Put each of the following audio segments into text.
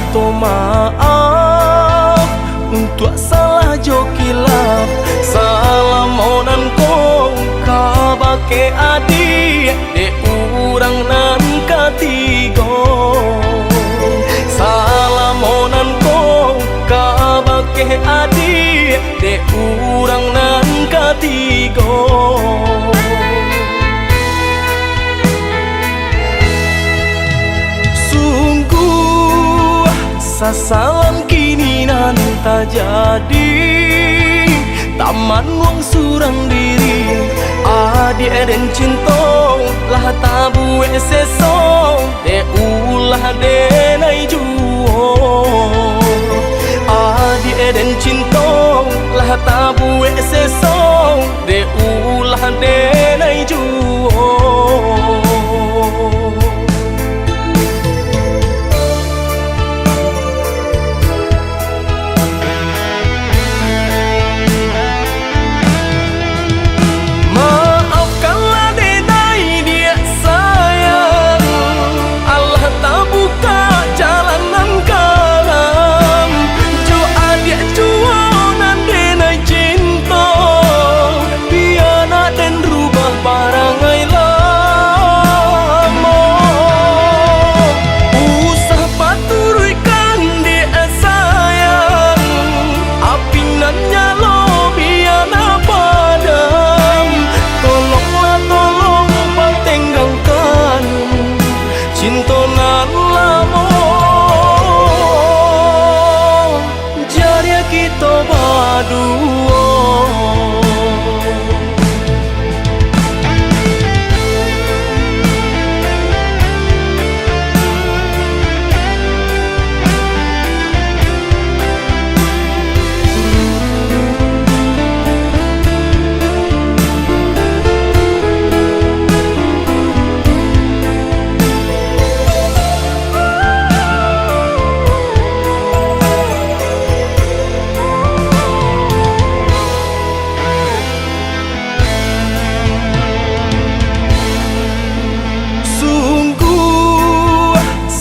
minta maaf untuk salah jo kilap. Salamonan kong kabake adik de urang nan katigo. Salamonan kong kabake adik de urang nan katigo. Sasalan kini nan tak jadi, taman wong surang diri. Adi eden cinta lah tabu seso, de ulah de nai juo. Adi eden cinta lah tabu seso, de ulah de nai juo.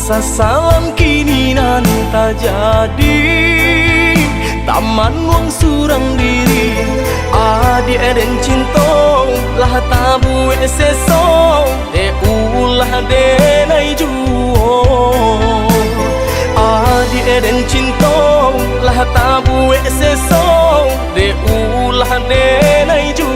Sasalan kini nan tak jadi, taman wong surang diri. Adi eden cinta lah tabu seso, de ulah de nai juo. Adi eden cinta lah tabu seso, de ulah de nai juo.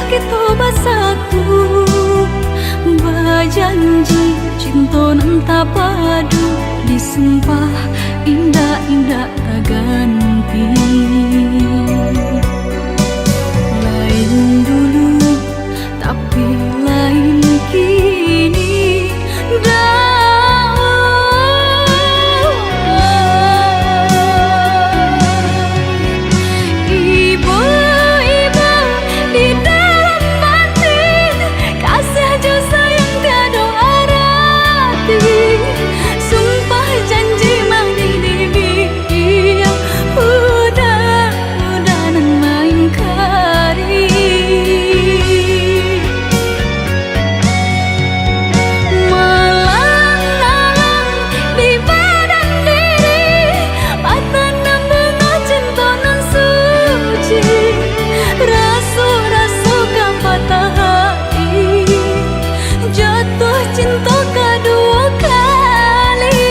kita bersatu, berjanji cinta nan tak padu, disumpah indah-indah tak ganti. Lain dulu tapi lain kini, ibu-ibu di dalam batin, kasih jauh sayang tiada arti, sumpah janji mang di dia, udah nan main kari. Malang-malang di badan diri, patanam bunga cinta nan suci, rasu-rasu kan patah hati, jatuh cinta kedua kali.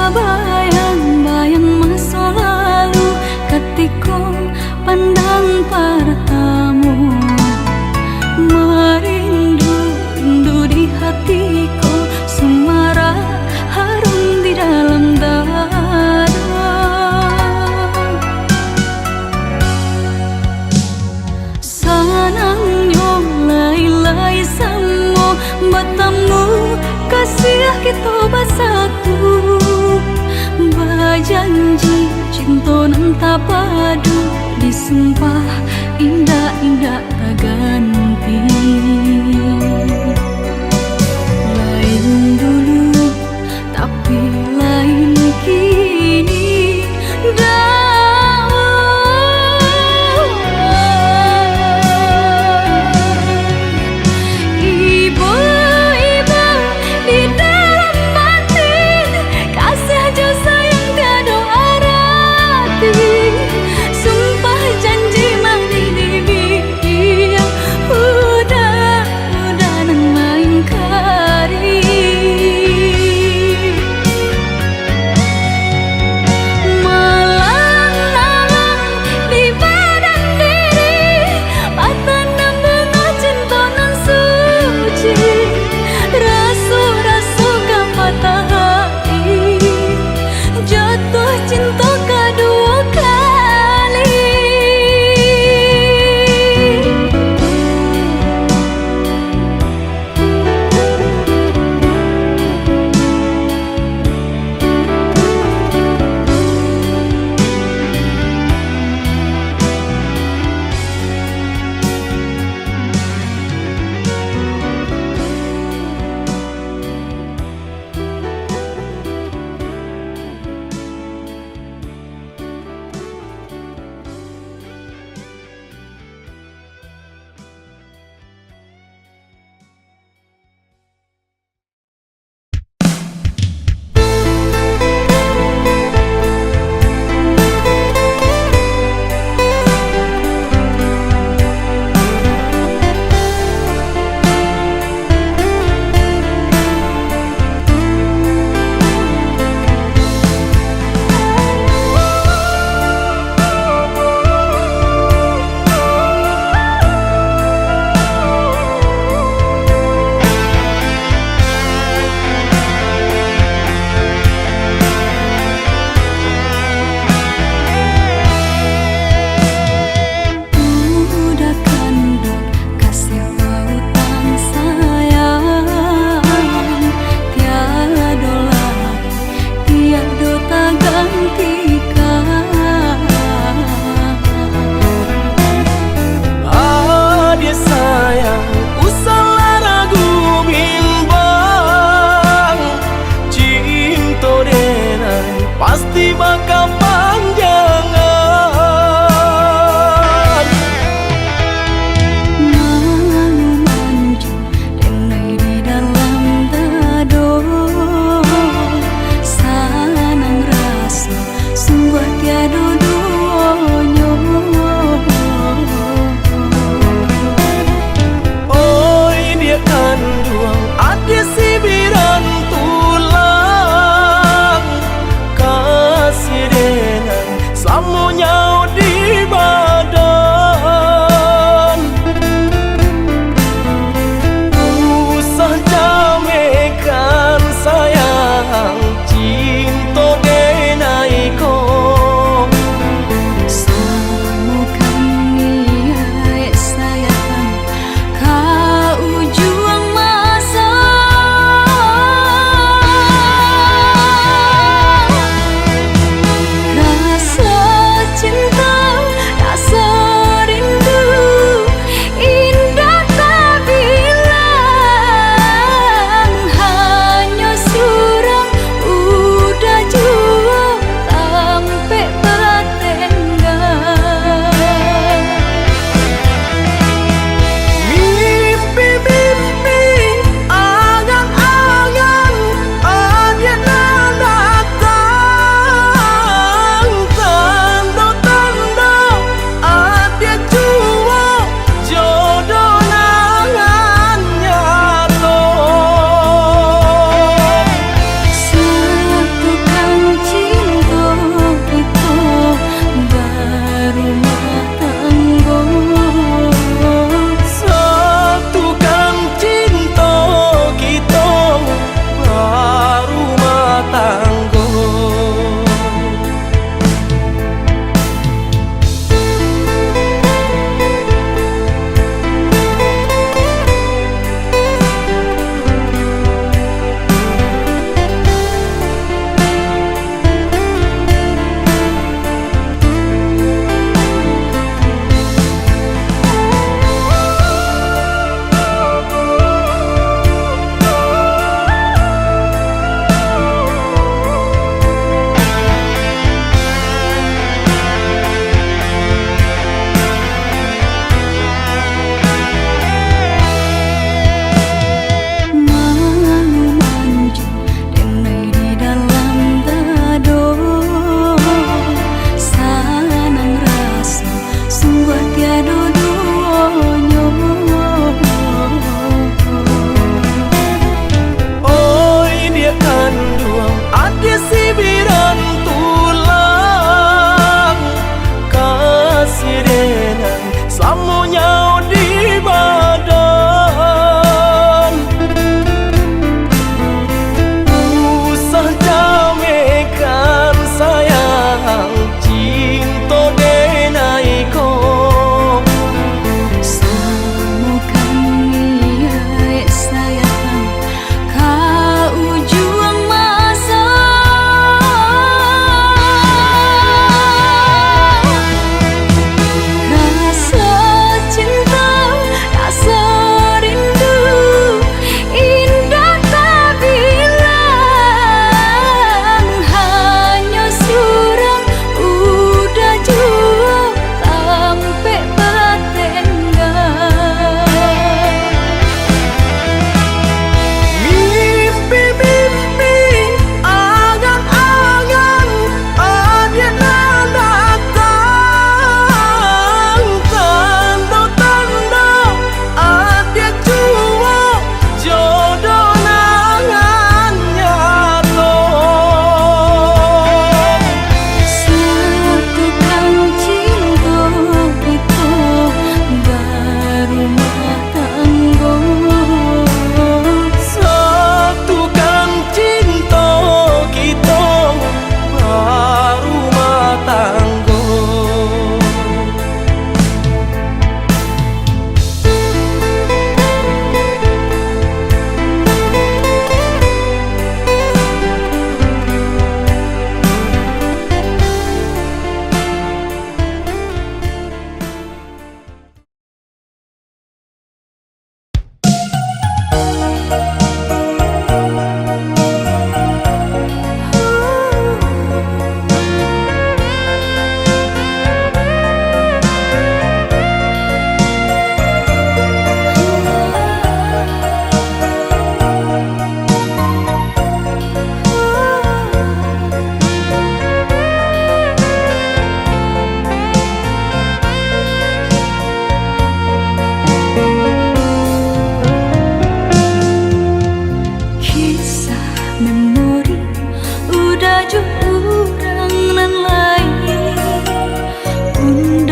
Bayang-bayang masa lalu ketika pandang pertama, merindu di hatiku, semara harum di dalam dada. Senangnya lai-lai semua bertemu, kasih kita bersatu, berjanji cinta nan tak padu, disumpah indah-indah tak ganti. Lain dulu tapi lain kini, ibu-ibu di dalam batin, kasih jauh sayang tiada arti, sumpah janji mang di dia, udah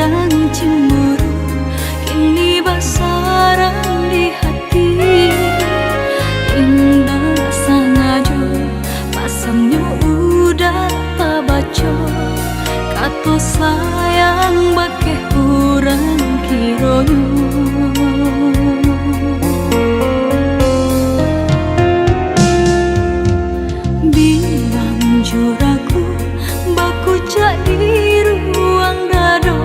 orang cemburu kini bersarang di hati. Indah sengaja pasamnya udah tak baca kata sayang bakeh orang kironyo. Bimbang juraku baku cak di ruang dado,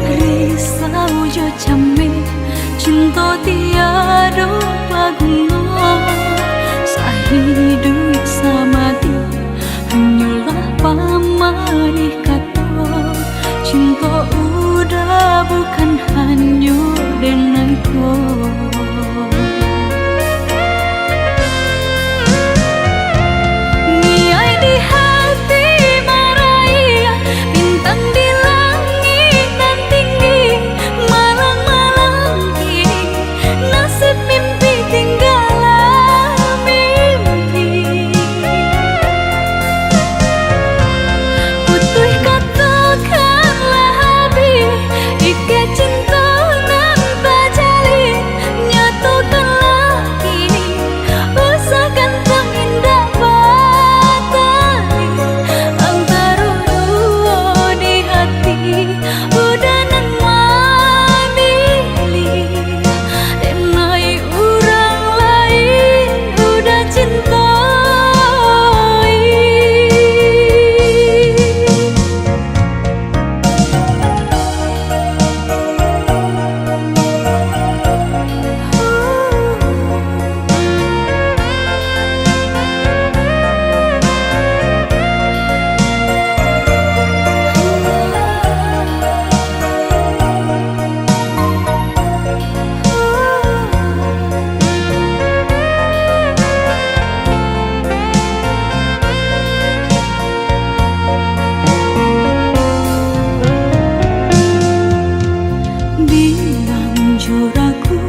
risau jo came cinta tiada paguna. Sahidup sama dia hanyalah pamani kata, cinta udah bukan hanya denganku. Niai di hati marai bintang di langit nan tinggi, malang-malang kini nasib mimpi tinggalan mimpi. Putus katakanlah habis ike cinta nan tak jalin, nyatakanlah kini usahakan tak indah batali antara dua di hati udah nan memilih dan naik orang lain udah cintai. Bimbang juraku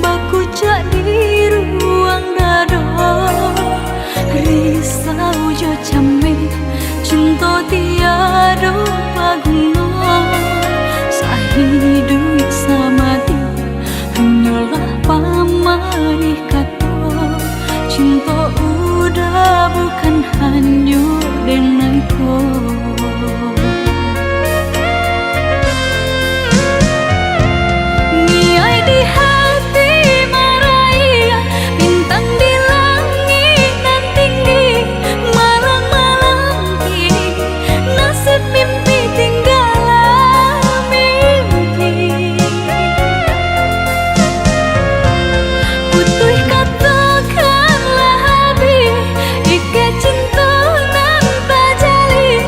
baku cak di ruang dado, risau jo came cinta tiada paguna. Sahidup sama dia hanyalah pamani kata, cinta udah bukan hanya denganku. Niai di hati marai bintang di langit nan tinggi, malang-malang kini nasib mimpi tinggalan mimpi. Putus katakanlah habis ike cinta nan tak jalin,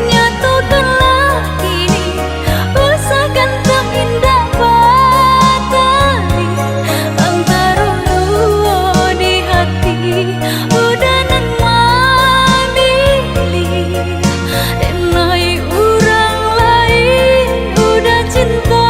nyatakanlah kini usahakan tak indah batali antara dua di hati udah nan memilih dan naik orang lain udah cintai.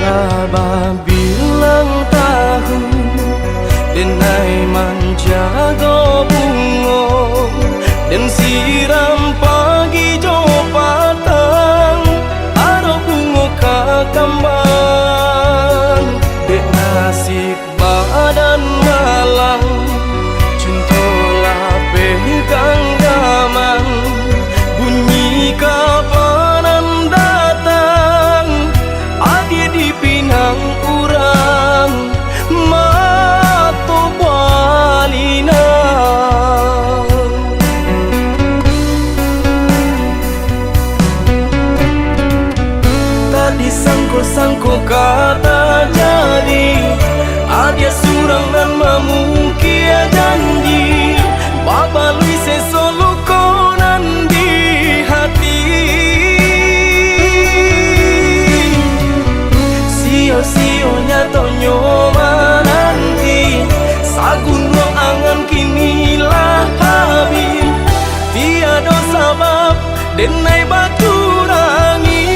Abah bilang tahu denai menjaga bunga dan siram pagi jo patang ada bunga sangko kata jadi. Ada surang dan mamukia janji, babalui sesolo konan di hati. Sio-sionya tonyo mananti, sagun ruang angan kini lah habis. Tiada sabab denai batu rangi.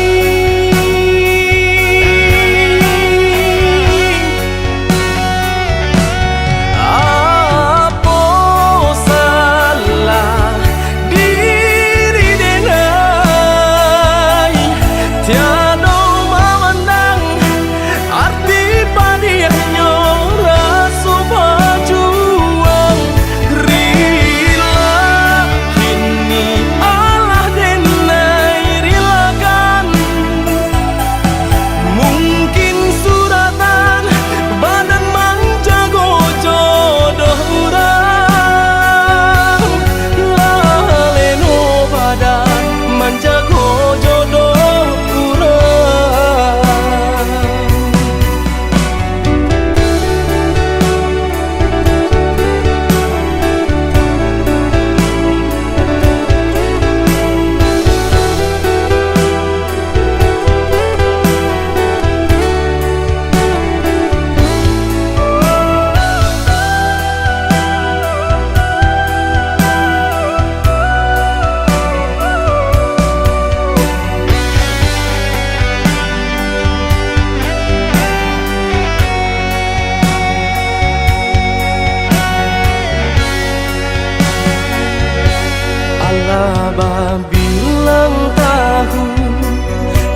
Bilang tahu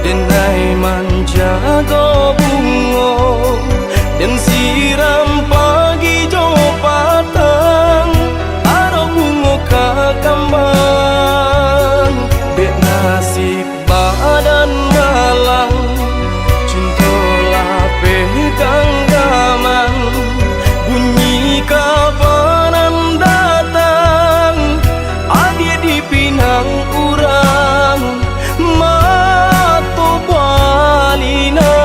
denai menjaga bungo dan siram pagi jo patang aro bungo kakambang. Dek nasib badan malang cintolah pegang gaman, bunyi kabaran datang adi di pinang urang mato balina.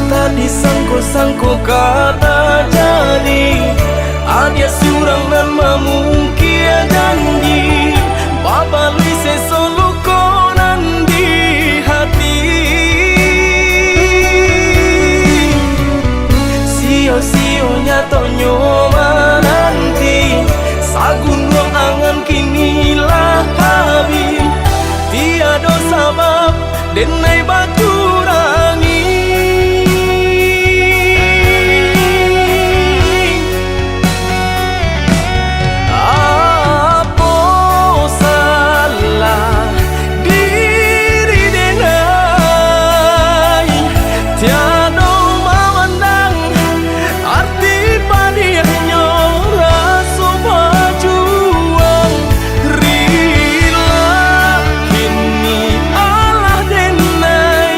Tadi sangko kata jadi, ada surang dan mamukia janji, babalui sesolo konan di hati. Sio-sionya tonyo mananti, sagun ruang angan kini lah habis. Tiada sabab denai batu rangi. Apa salah diri denai, tiada memandang arti padianya rasa berjuang. Rila kini Allah denai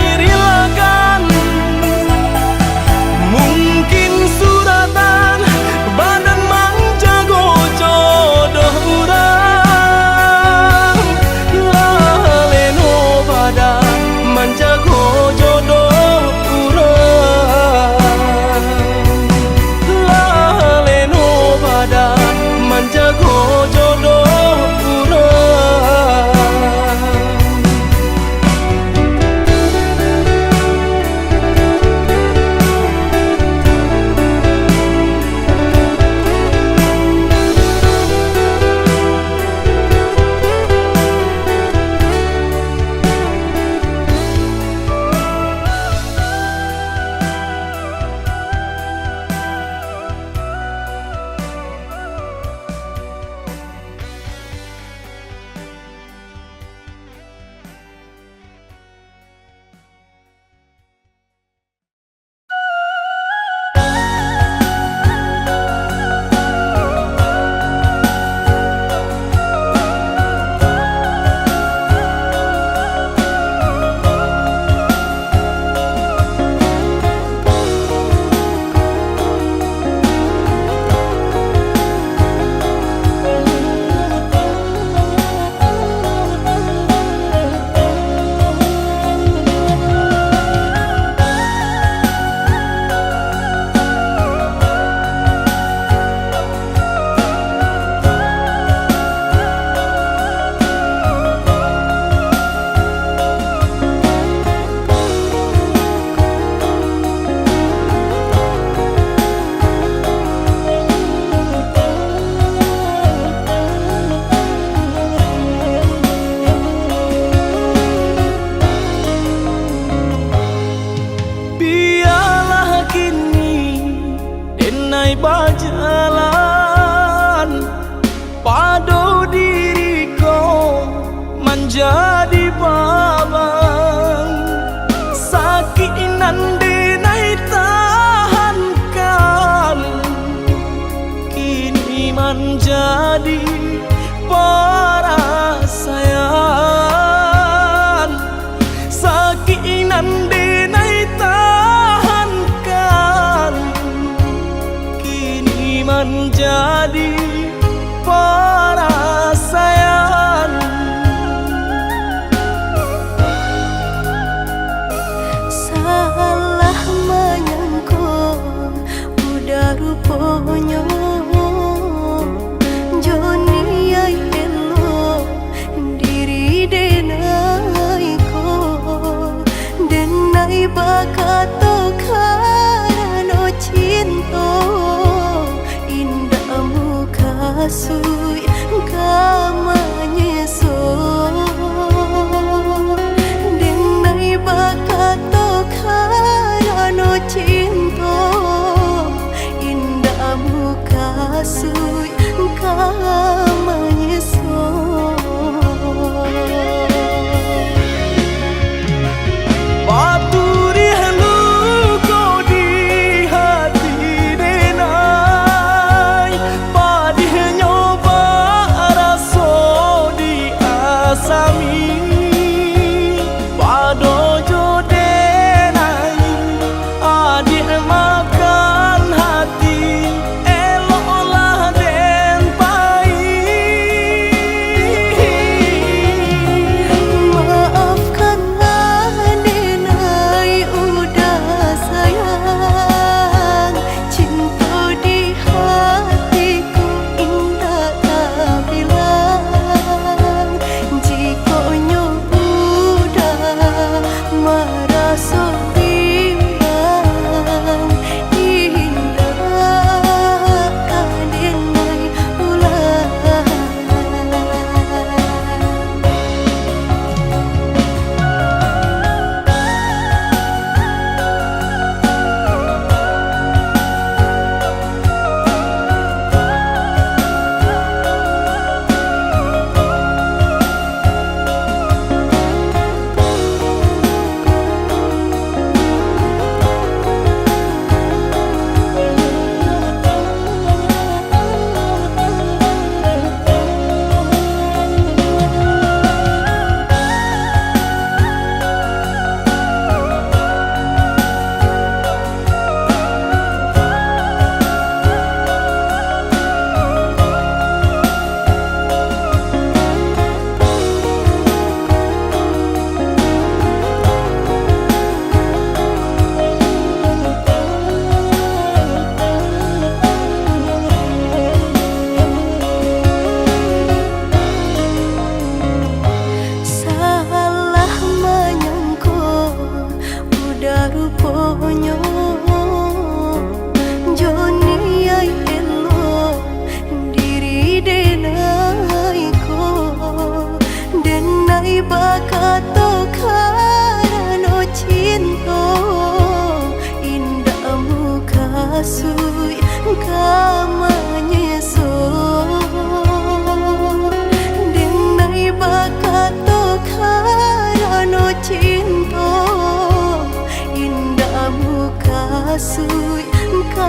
pasui ka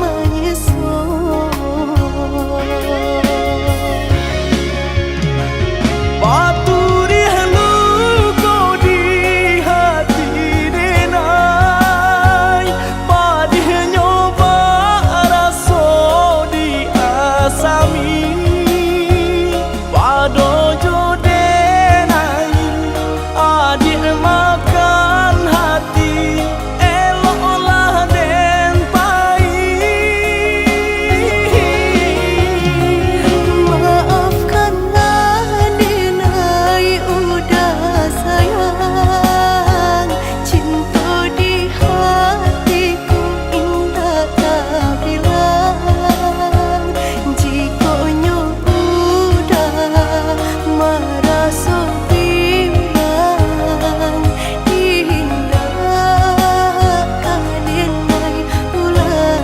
manyeso Paturi luko di hati denai Padih nyoba raso di asami Padojo denai adik makan hati Eloklah den pai Maafkanlah denai udah sayang Cinta di hatiku indah tak bilang Jika udah merasa bimbang Indah denai ulang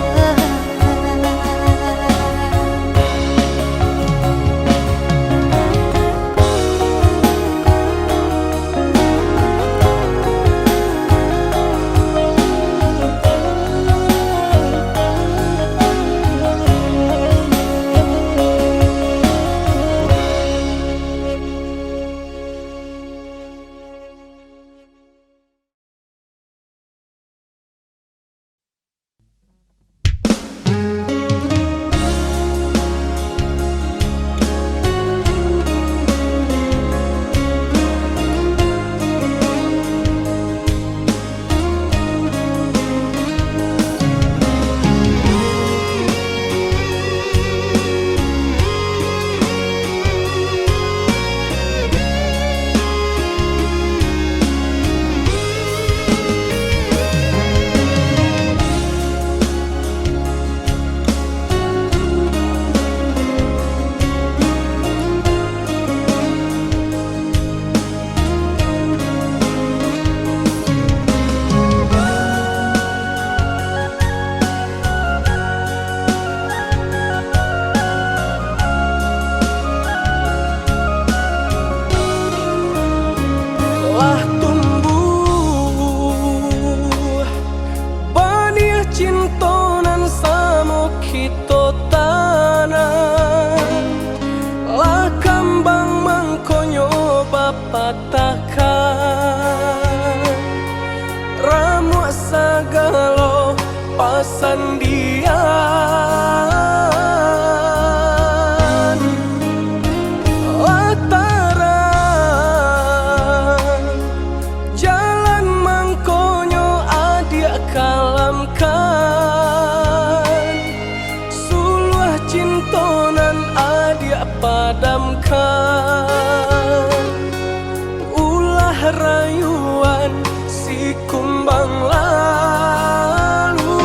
Telah tumbuh Baniah cintonan samo kita tanam Lah kambang mangkonyo bapatakan Ramu sagalo pasandian Lataran jalan mangkonyo adia kalamkan Suluh cintonan adia padamkan Ulah rayuan si kumbang lalu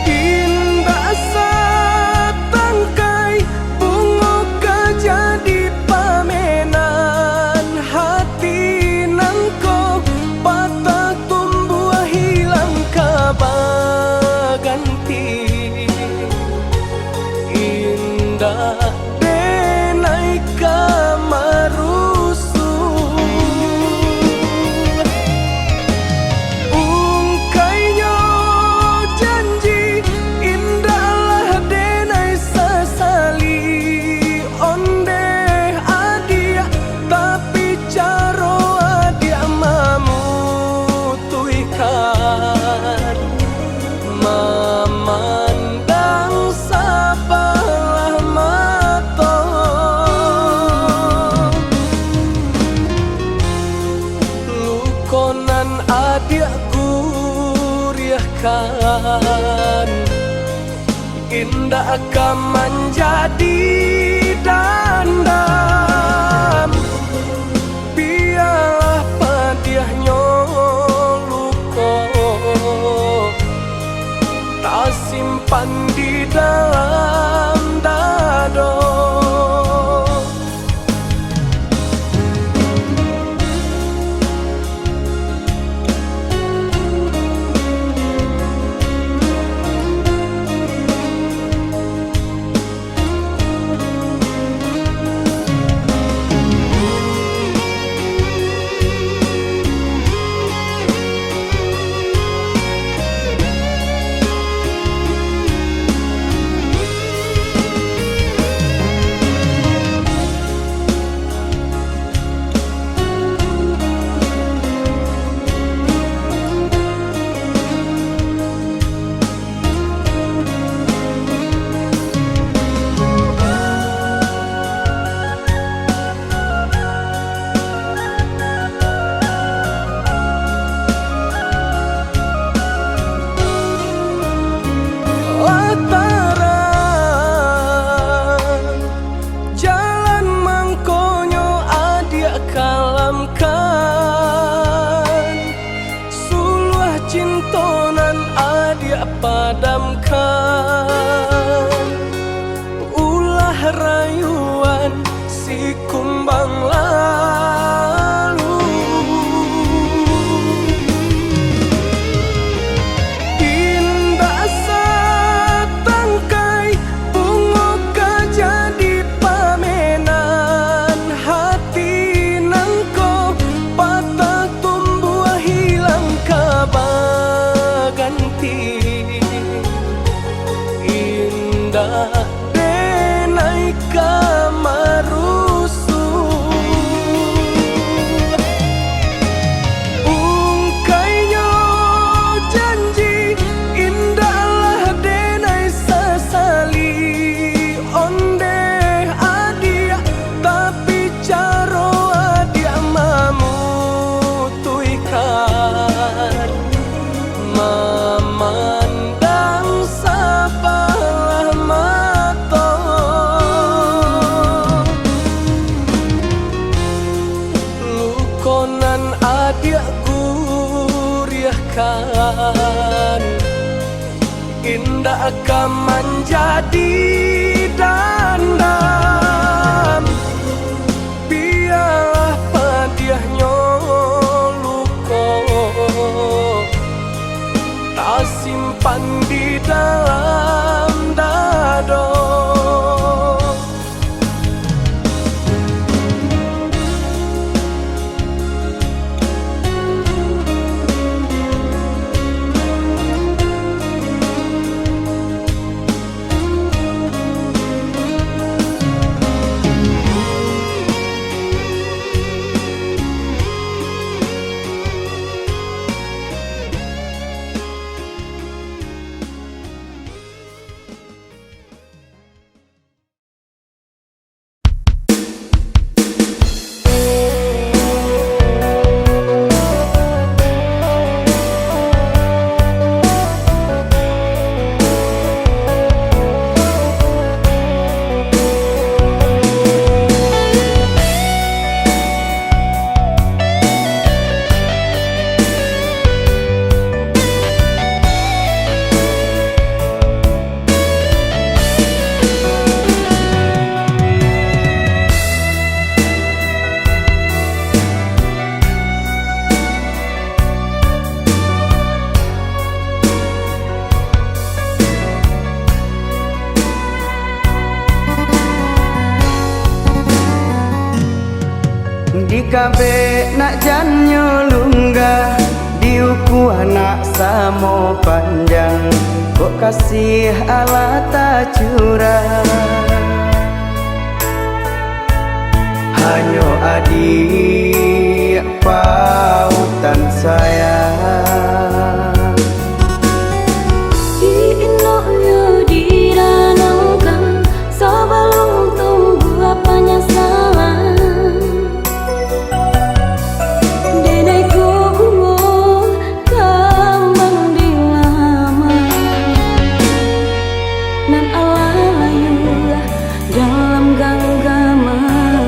Indah satangkai bunga gajah di pamenan Hati nangko patah tumbuh hilang kabaganti Indah denai kamarusu Ungkainya janji indahlah denai sesali Onde adia tapi caro adia mamutuikan Memandang sabalah mata Lukonan adia guriahkan Indah akan menjadi dandam Biarlah pedihnya luka Tak simpan di dalam dada denai kamarusu ungkainya janji indahlah denai sesali onde adia tapi caro adia mamutuikan memandang sabalah mata lukonan adia guriahkan indah akan menjadi dandam biarlah padiahnya luko tak simpan di dalam dado. Di kabe nak janyo lunggah diuku anak samo panjang kok kasih ala tak curang hanyo adik pautan sayang Diinoknya diranangkan sebelum tunggu apa penyesalan denai kubur kembang di lama nan alayu dalam genggaman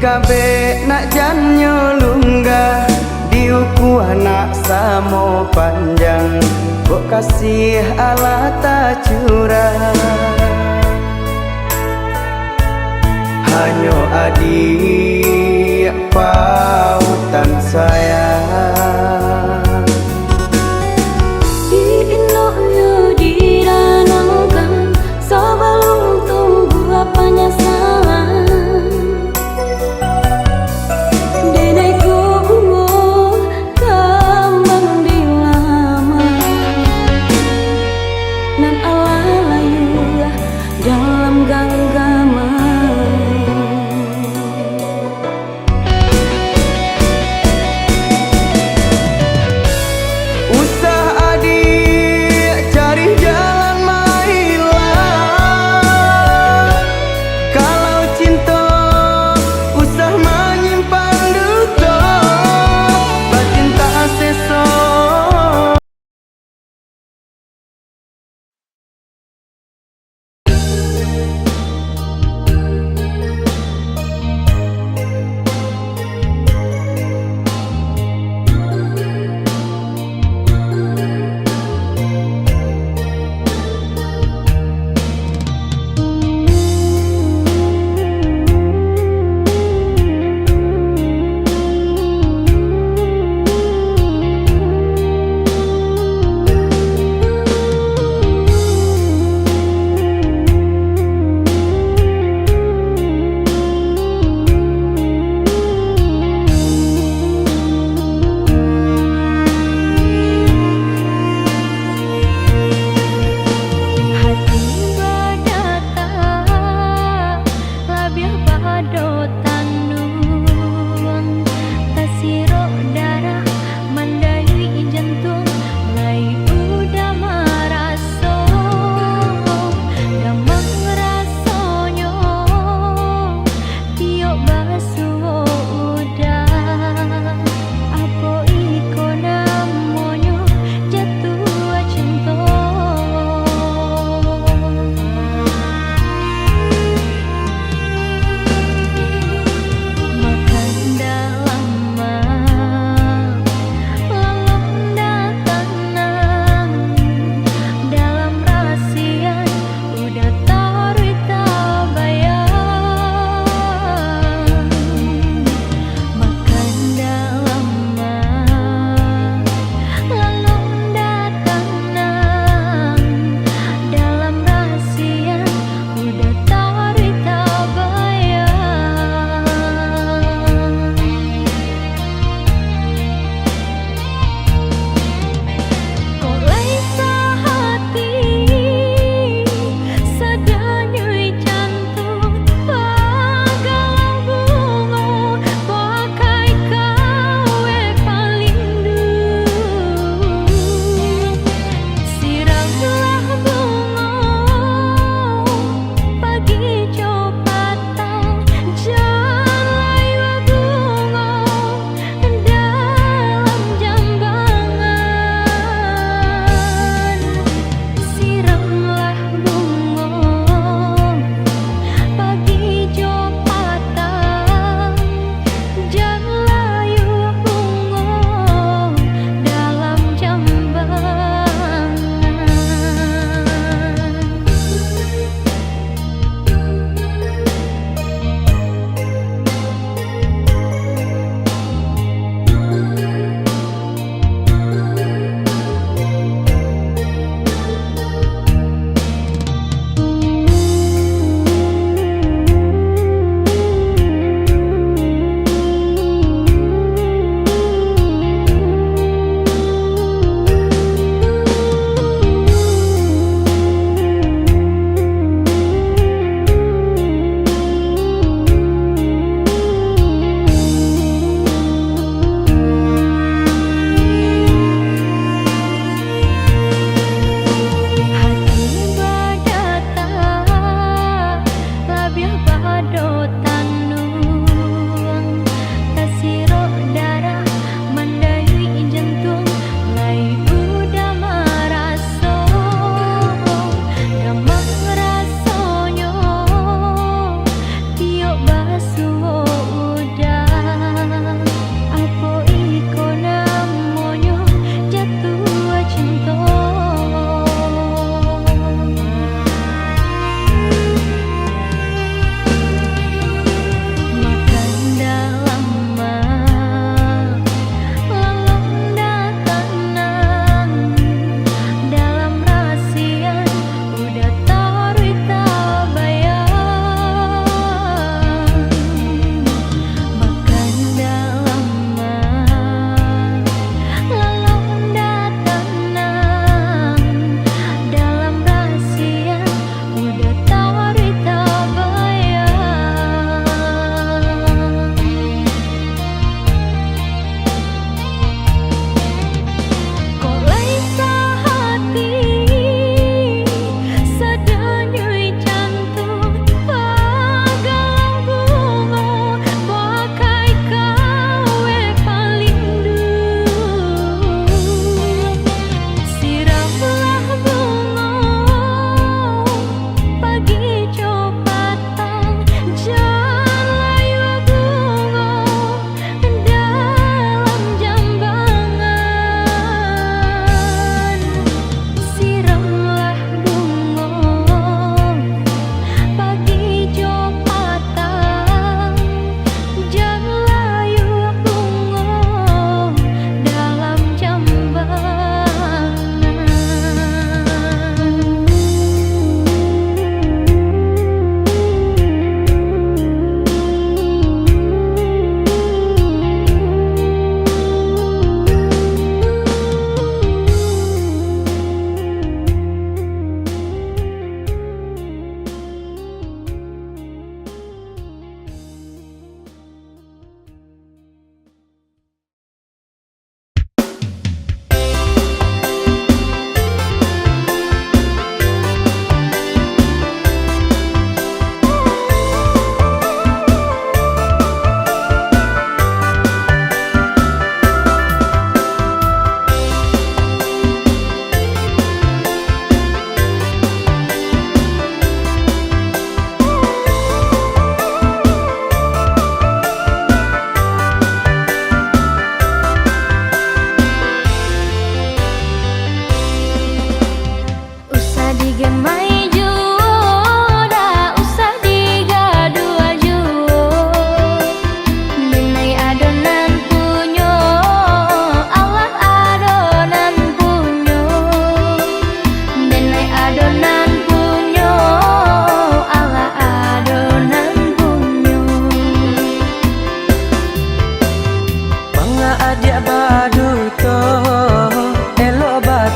Kabe nak janyo lunggah diuku anak samo panjang, kok kasih Allah tak curang. Hanyo adik pautan sayang. Diinoknya diranangkan sebelum tunggu apa penyesalan. Denaiku bunga kembang di lama, nan Allah layu dalam genggaman.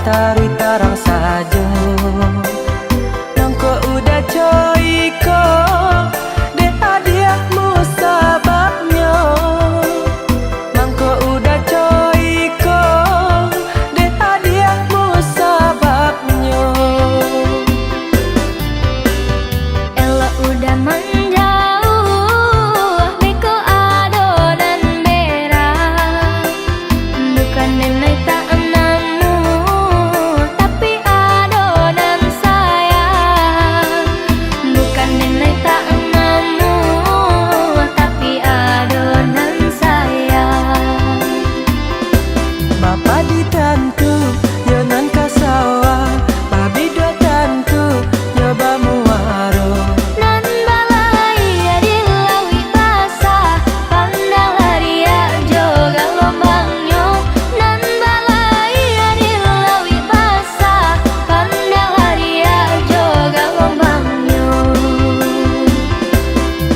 batari tarang saja. Nangko udah coiko deh hadiahmu sababnya. Nangko udah coiko deh hadiahmu sababnya. Ella udah menjauh, beko adonan merah. Bukan nenek tak enamu, tapi adonan sayang. Bukan nenek tak enamu, tapi adonan sayang. Bapak di tantu yo nan kasawa, babi dua tantu yo bamuaro. Nan balai di lawi basah, pandang haria joga lombangnya. Nan balai di lawi basah, pandang haria joga lombangnya.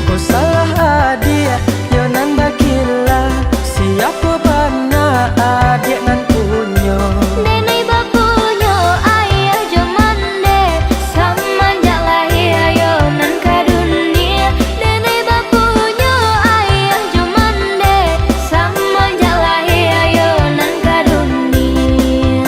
Ku salah hadiah yo nan bakila, siapa bana adik nan punyo. Nenek bapunya ayah jomande, sama jalahi ayo nan ka dunia. Nenek bapunya ayah jomande, sama jalahi ayo nan ka dunia.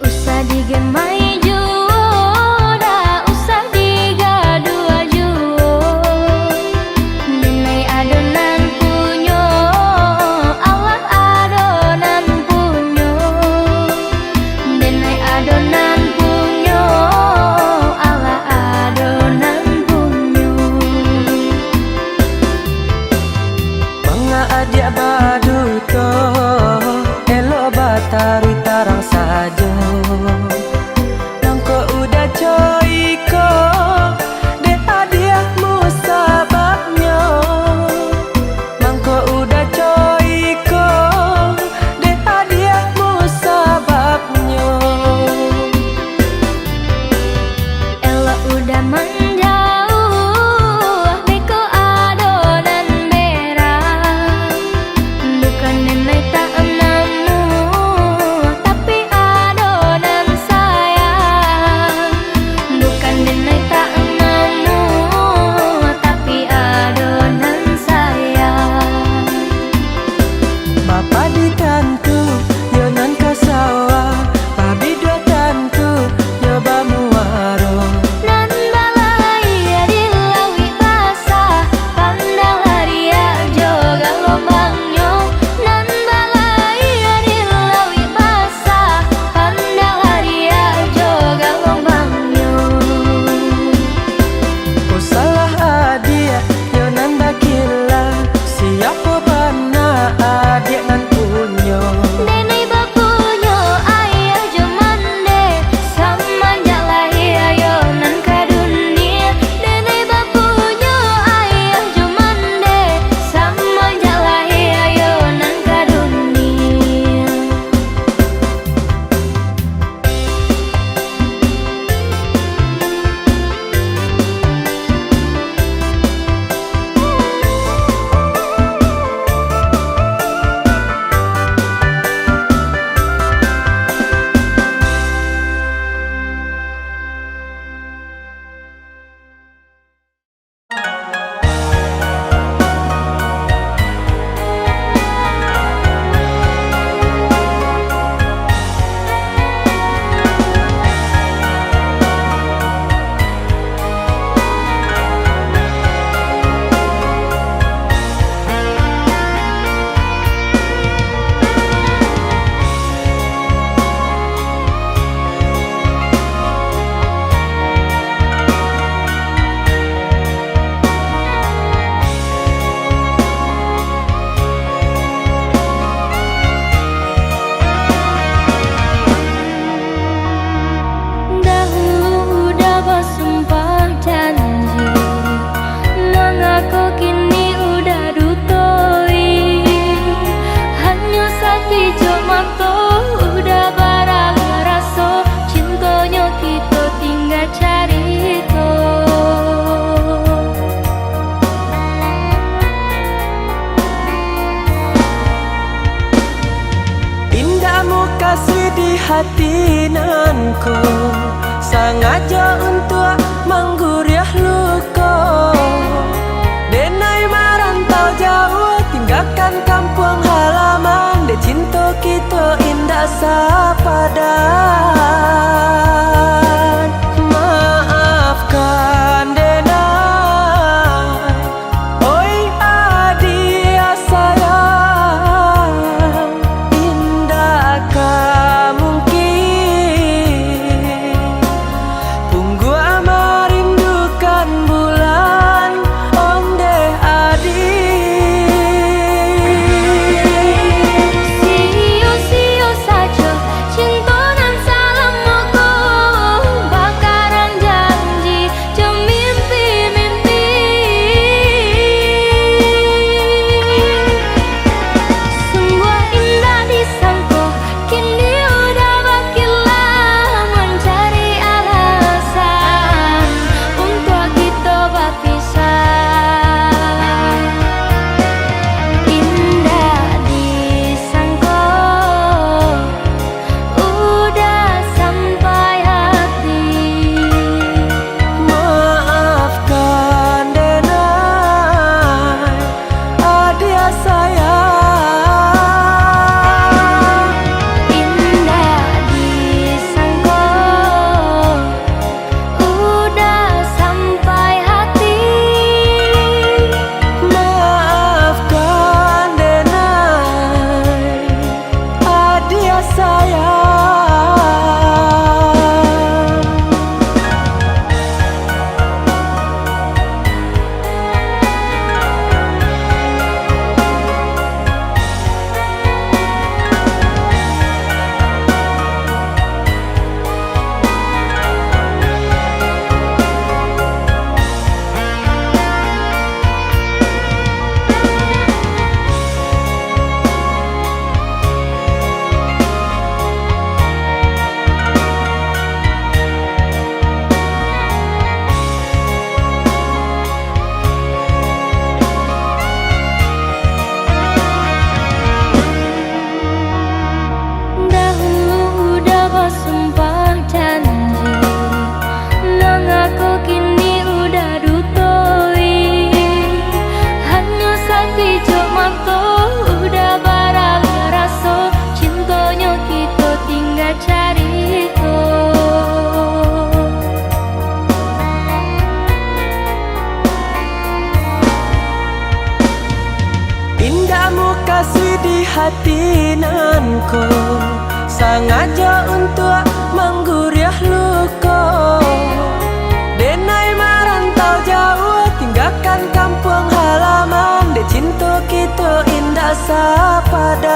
Usah digemai juo, dah usah digadu juo. Nenek adonan punyo, Allah adonan punyo. Nenek adonan punyo, Allah adonan punyo. Mga adik badu to elo batari tarang saja. Nangko udah coiko deh hadiahmu sababnya. Nangko udah coiko deh hadiahmu sababnya. Ella udah menjauh, beko adonan merah. kasih di hati nanku, sengaja untuk mengguriah luka. Denai merantau jauh, tinggalkan kampung halaman, de cinta kita indah sepadan. Maafkan Denai, oi adik sayang, indakkah mungkin Punggu merindukan bulan onde adik. Sio-sio saja cinta nan salamuku, bakaran janji jam mimpi-mimpi. Sungguh indah disangka, kini udah bakilah mencari alasan untuk kita berpisah. Indah disangka, udah sampai hati. Maafkan Denai, adik sayang. Indah disangka, udah sampai hati. Maafkan Denai, adik sayang. Dahulu udah bersumpah janji, nang aku kini udah dutoi. Hanya sekejap mata udah barang rasa, cintanya kita tinggal carita. Indahmu kasih di hati nanku, sengaja untuk mengguriah luka. Denai merantau jauh, tinggalkan kampung halaman, de cinta kita indah sepadan.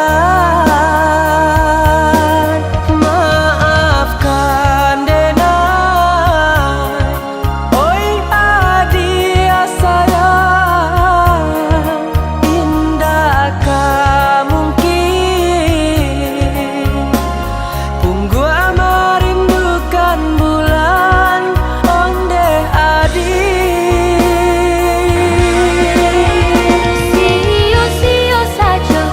Maafkan Denai, oi adik sayang, indakkah mungkin Punggu merindukan bulan onde adik. Sio-sio saja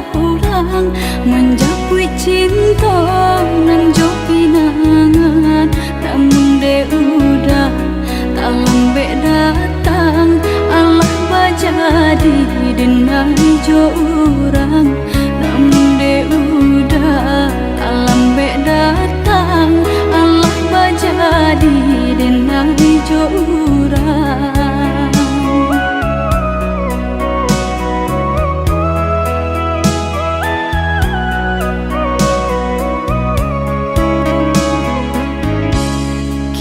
pulang menjauhi cinta nan jo pinangan, namun de udah tak lambe datang. Allah bajadi denai jo urang, namun de udah tak lambe datang. Allah bajadi denai jo urang.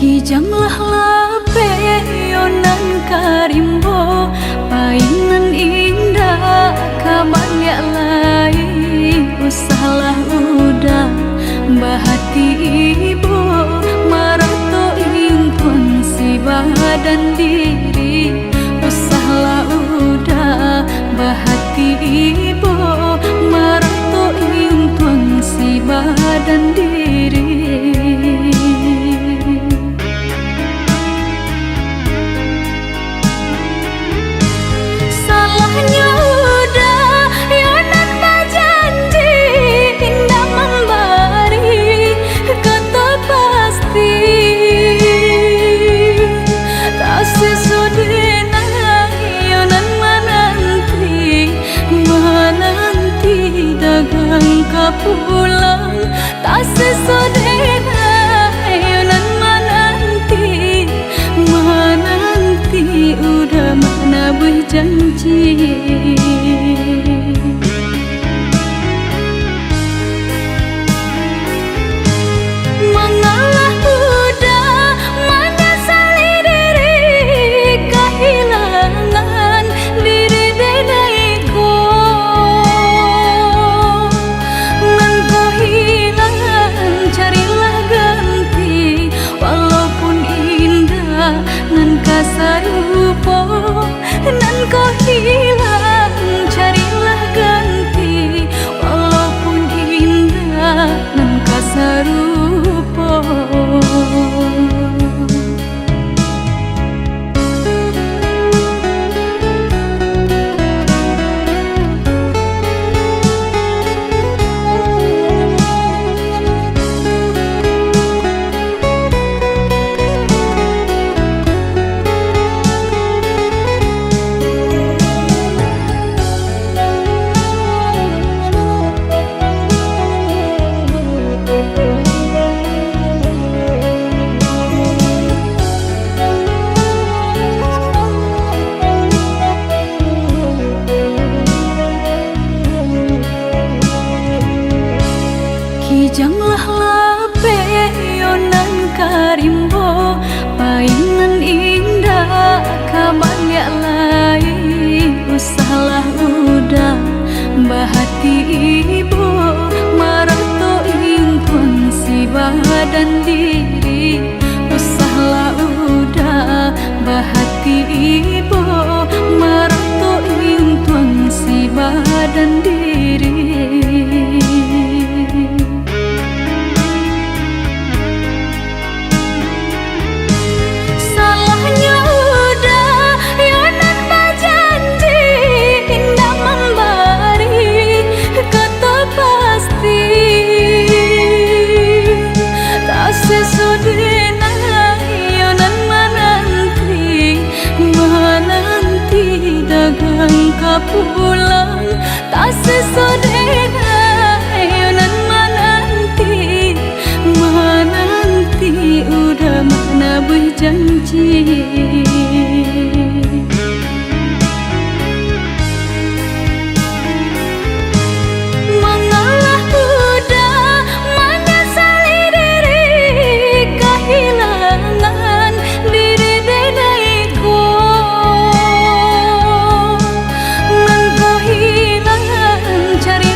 Kijanglah lape yonan karimbo, painan indah kabanyak lain. Usahlah udah bahati ibu, marato impun si badan diri. Usahlah udah bahati ibu, marato impun si badan diri. Pulang tak sesodena yonan menanti udah mana berjanji. Mengalah udah menyesali diri, kehilangan diri denaiku. Carilah ganti, walaupun indah nan kasarupo, nan kau hilang. Carilah ganti, walaupun indah nan kasarupo. Kijanglah lape yonan karimbo, painan indah kabanyak lain. Usahlah udah bahati ibu, marato impun si badan diri. Usahlah udah bahati ibu, marato impun si badan diri. Pulang tak sesodena yonan menanti udah mana berjanji. Mengalah udah menyesali diri, kehilangan diri denaiku. Cari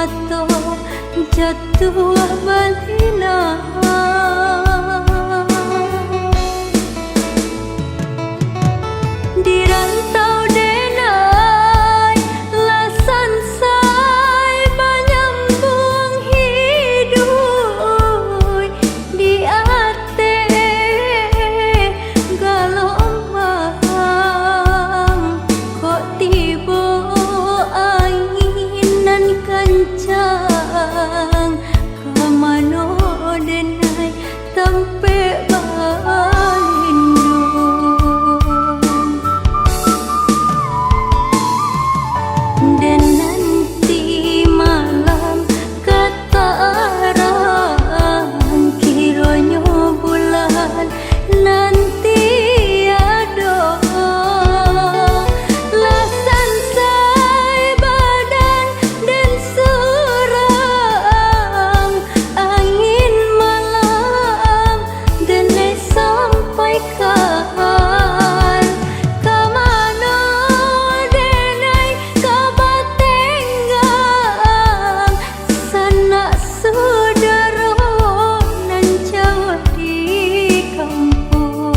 mato jatuh balina di rantau denai lasan sai menyambung hidup di ate galombang kok tiba anginan kencang kemana denai tempe dan nanti malam ketaran kiranya bulan nanti ada lasan sai badan dan surang angin malam dan sampaikan kemana denai kabatenggang sanak saudara nan jauh di kampung.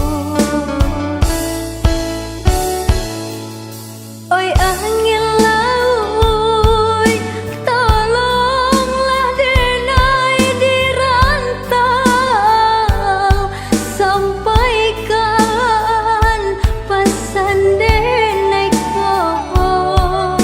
Oi angin laut tolonglah denai di rantau sampaikan pesan denai kau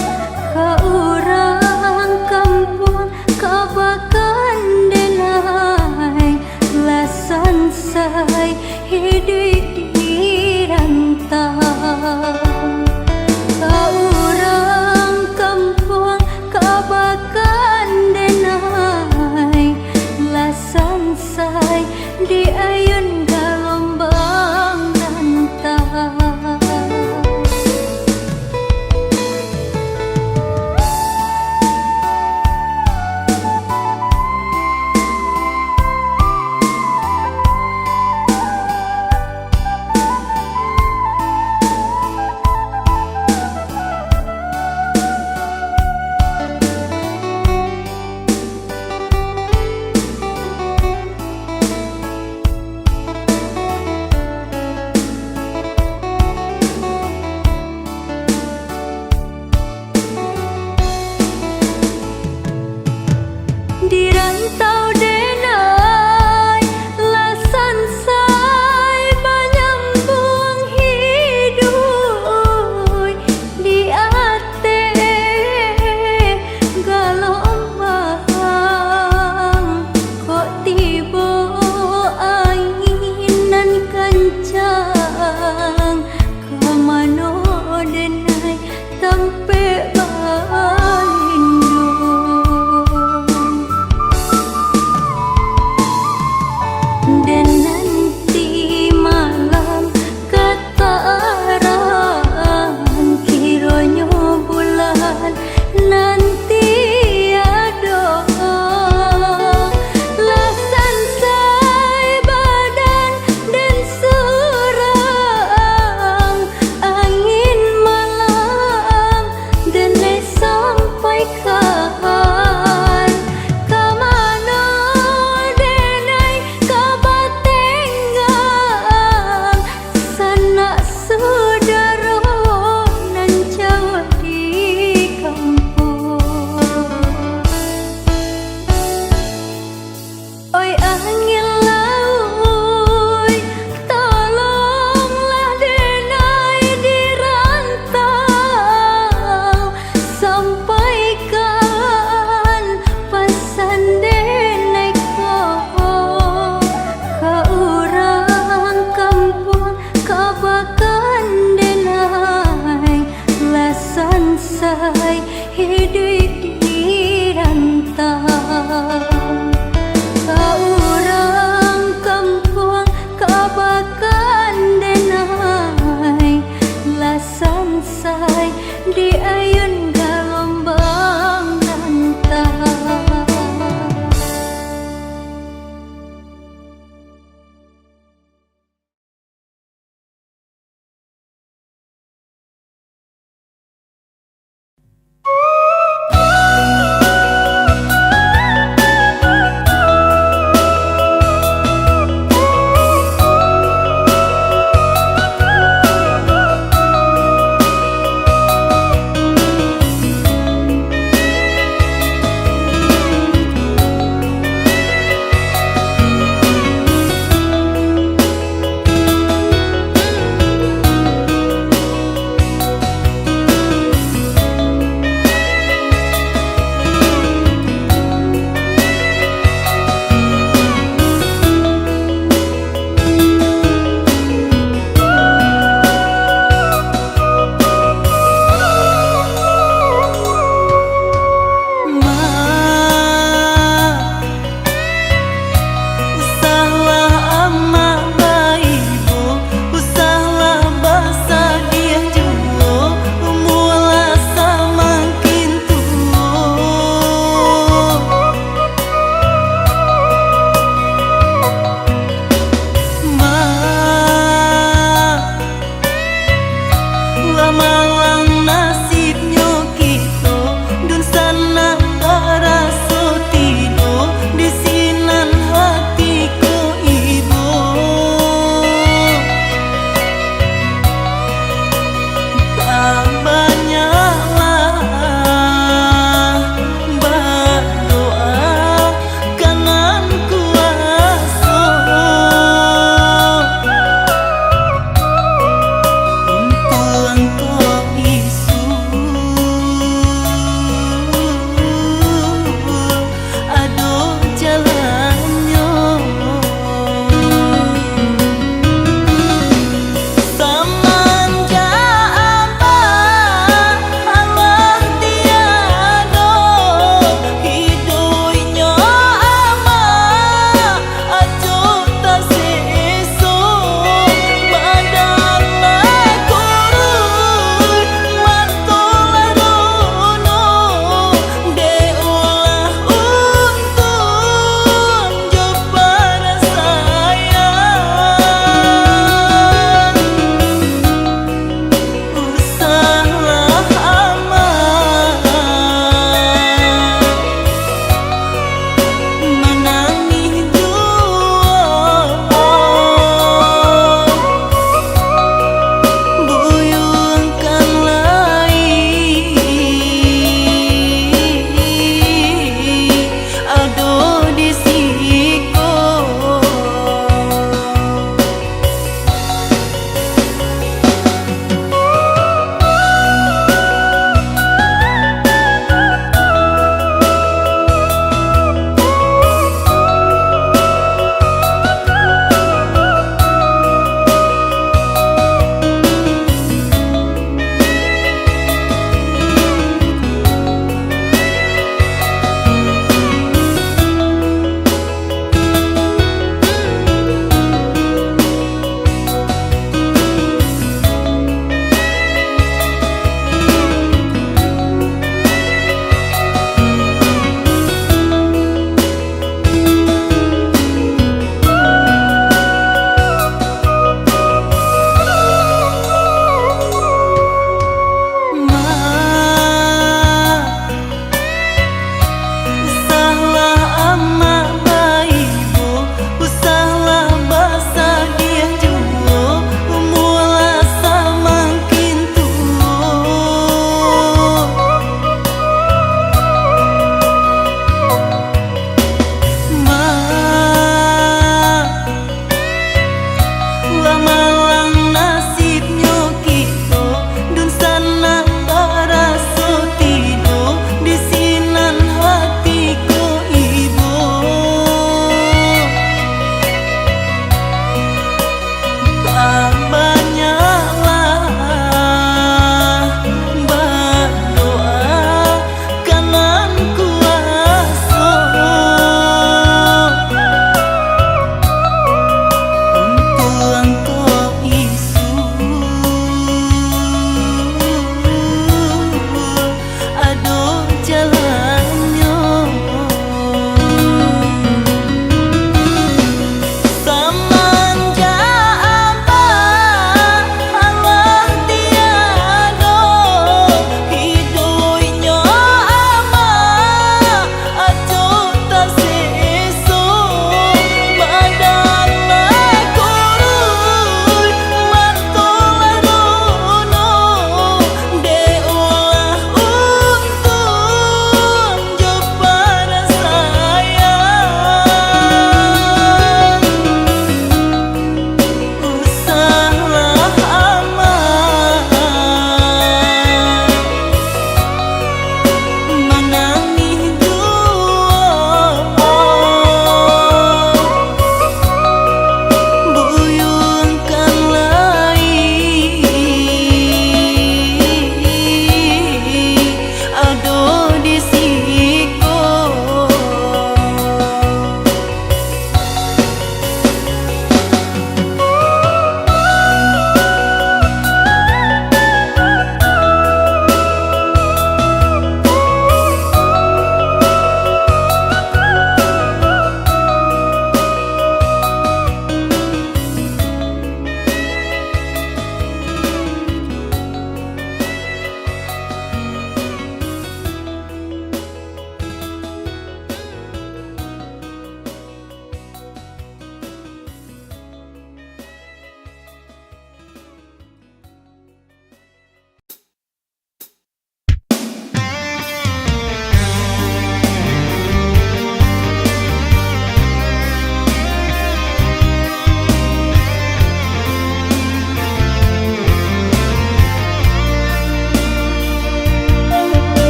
ke orang kampung kabakan denai lasan sai hidup di rantau orang kampung kabakan denai lasan sai di ayun galombang rantau.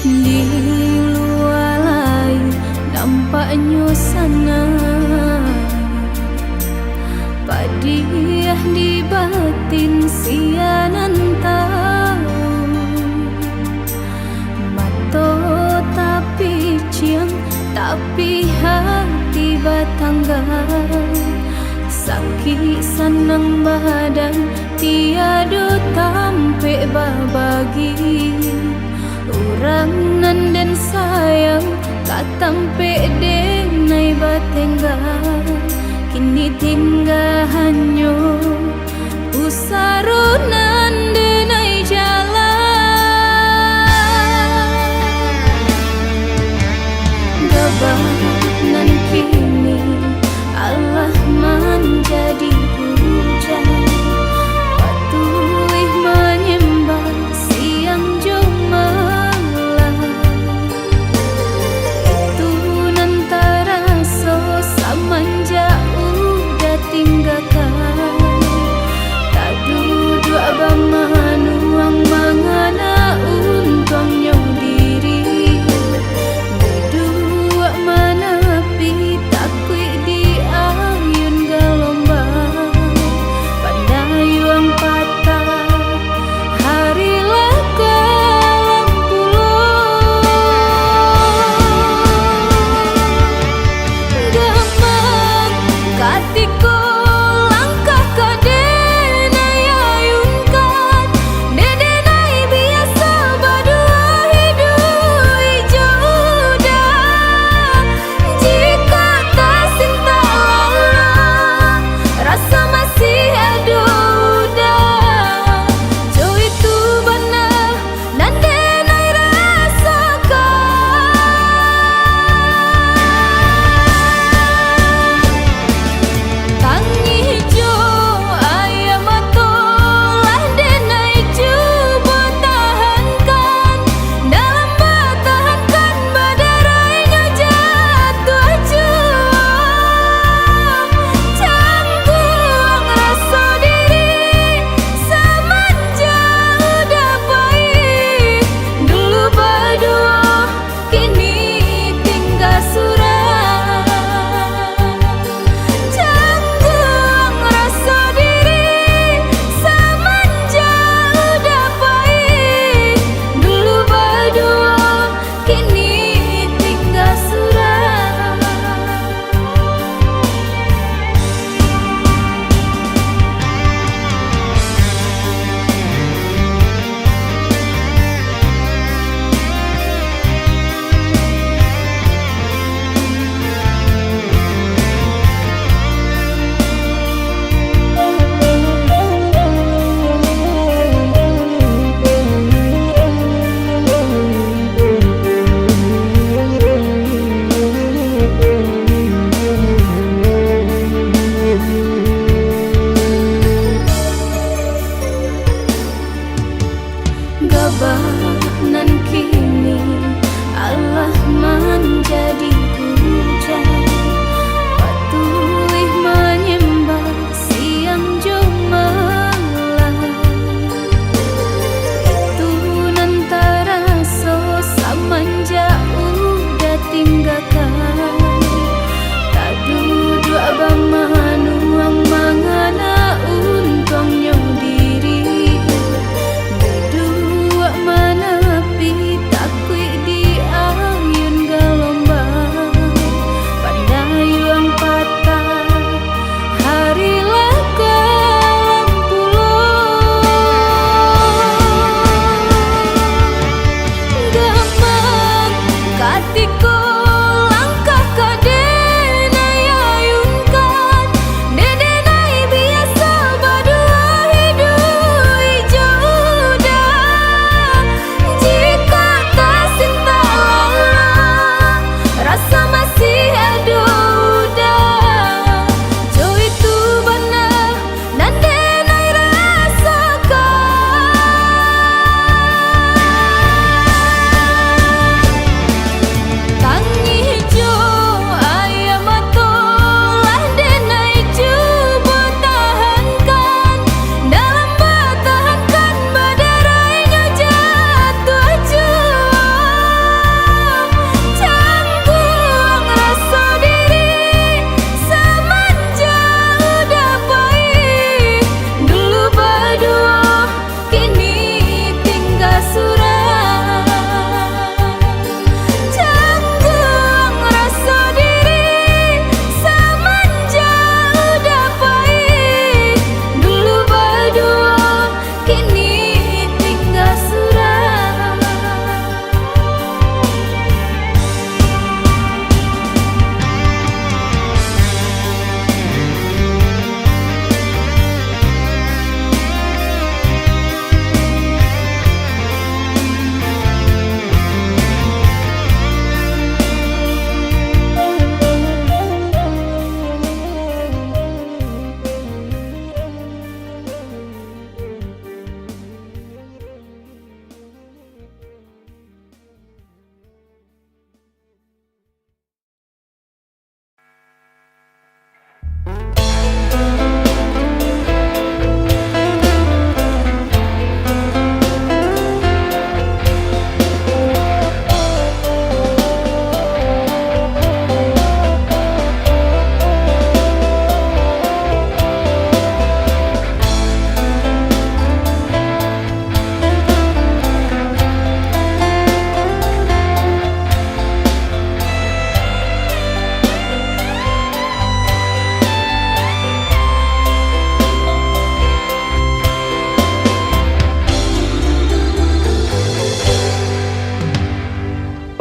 Di luar lain nampaknya sana, padiah di batin sianan tahu. Mato tapi ciang, tapi hati batanggal. Sakit senang badan tiada tampe babagi. Orang nan dan sayang katampe denai batenggal. Kini tinggal hanya usarunan denai jalan. Gabah nan kini Allah menjadi hujan. Patuih menyembah siang jo malam. Itu nan terasa semenjak udah tinggalkan.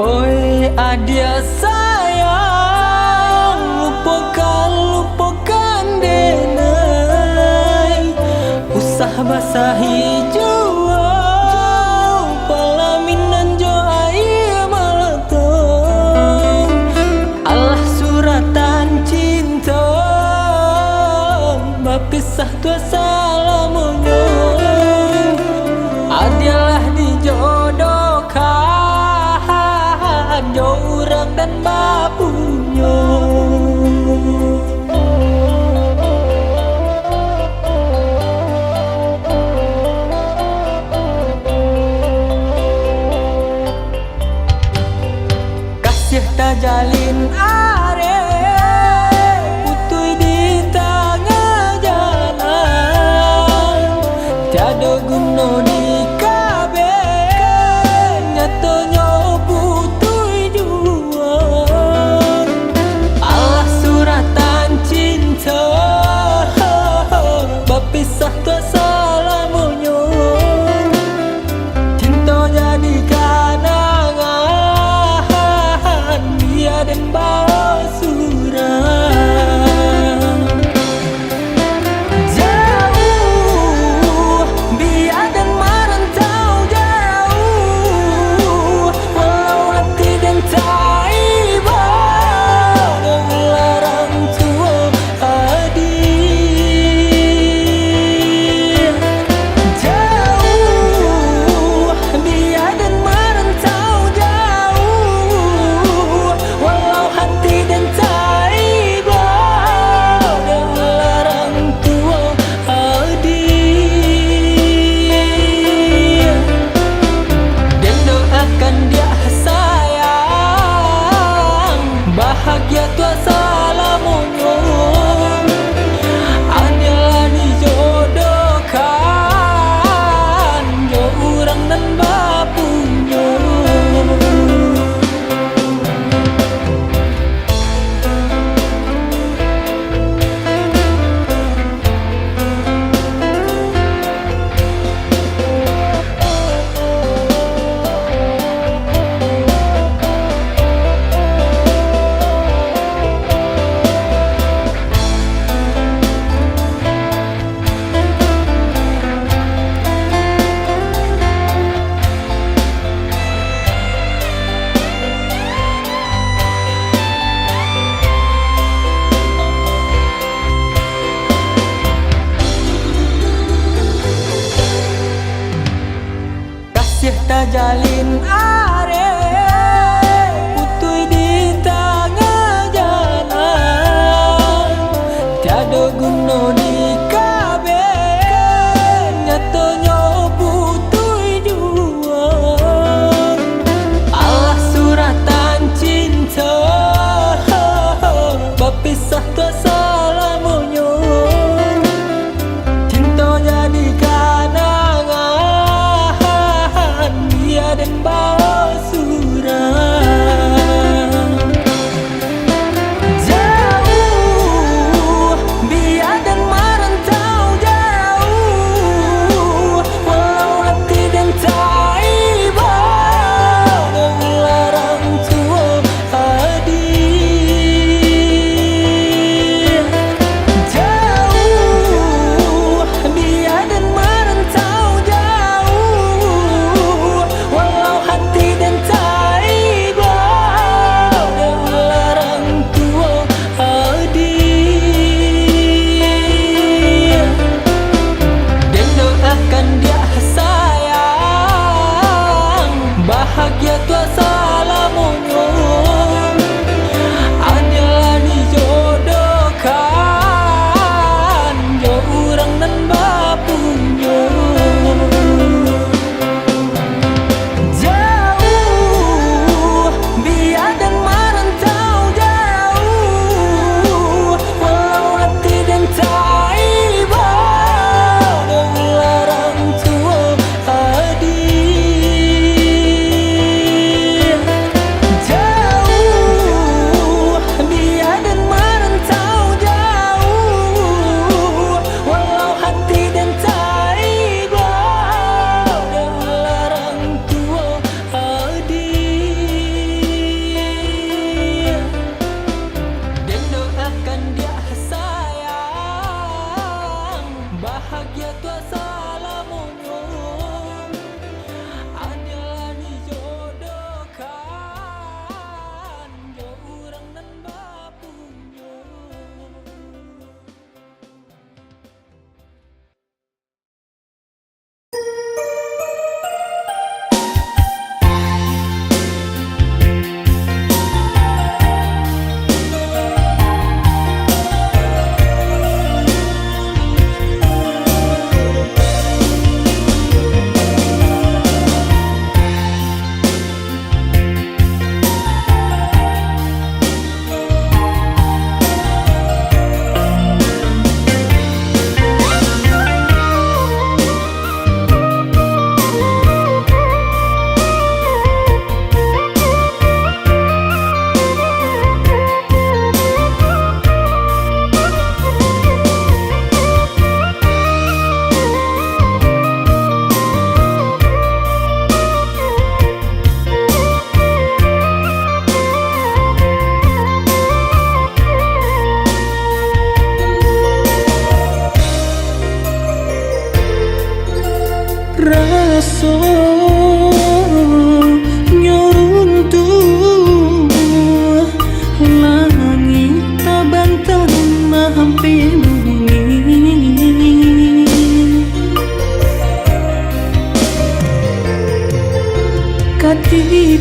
Oi adik sayang, lupakan denai. Usah basahi jua palaminan jo air malatong. Allah suratan cinta bapisah tua salamonyo. Adilah dijodohkan jo urang dan bapunyo. Kasih tajalin are putui di tengah jalan. Tiada guna di kabe nyatanya putui jual. Allah suratan cinta bapisah tua salamonyo. Cinta jadi kanangan dia dan bawa surang. Jauh biar dan merantau jauh, walau hati dan taiba dengan tua hadir. Jauh biar dan merantau jauh, walau hati dan taiba dengan tua hadir. Dan doakan dia sayang bahagia tua salamonyo. Adalah dijodohkan jo urang dan bapunyo. Kasih tajalin are putui di tengah jalan. Tiada guna di kabe nyatanya putui jual. Allah suratan cinta bapisah tua salamonyo. Cinta jadi kanangan dia dan bawa surang. Jauh biar dan merantau jauh, walau hati dan taiba dengan tua hadir. Jauh biar dan merantau jauh, walau hati dan taiba dengan tua hadir. Dan doakan dia sayang bahagia tua salamonyo. Adalah dijodohkan jo urang dan bapunyo. Jauh biar dan merantau jauh, walau hati dan taiba dengan tua hadir.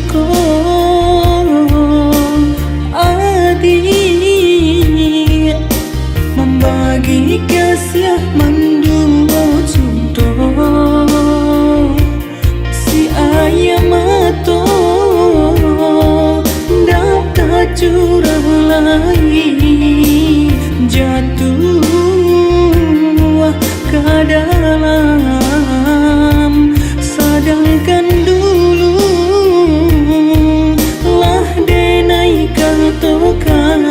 ko adik membagi kasih mendua contoh si ayam mato dapat curah lagi jatuh ke dalam sedangkan dulu lah denai katokan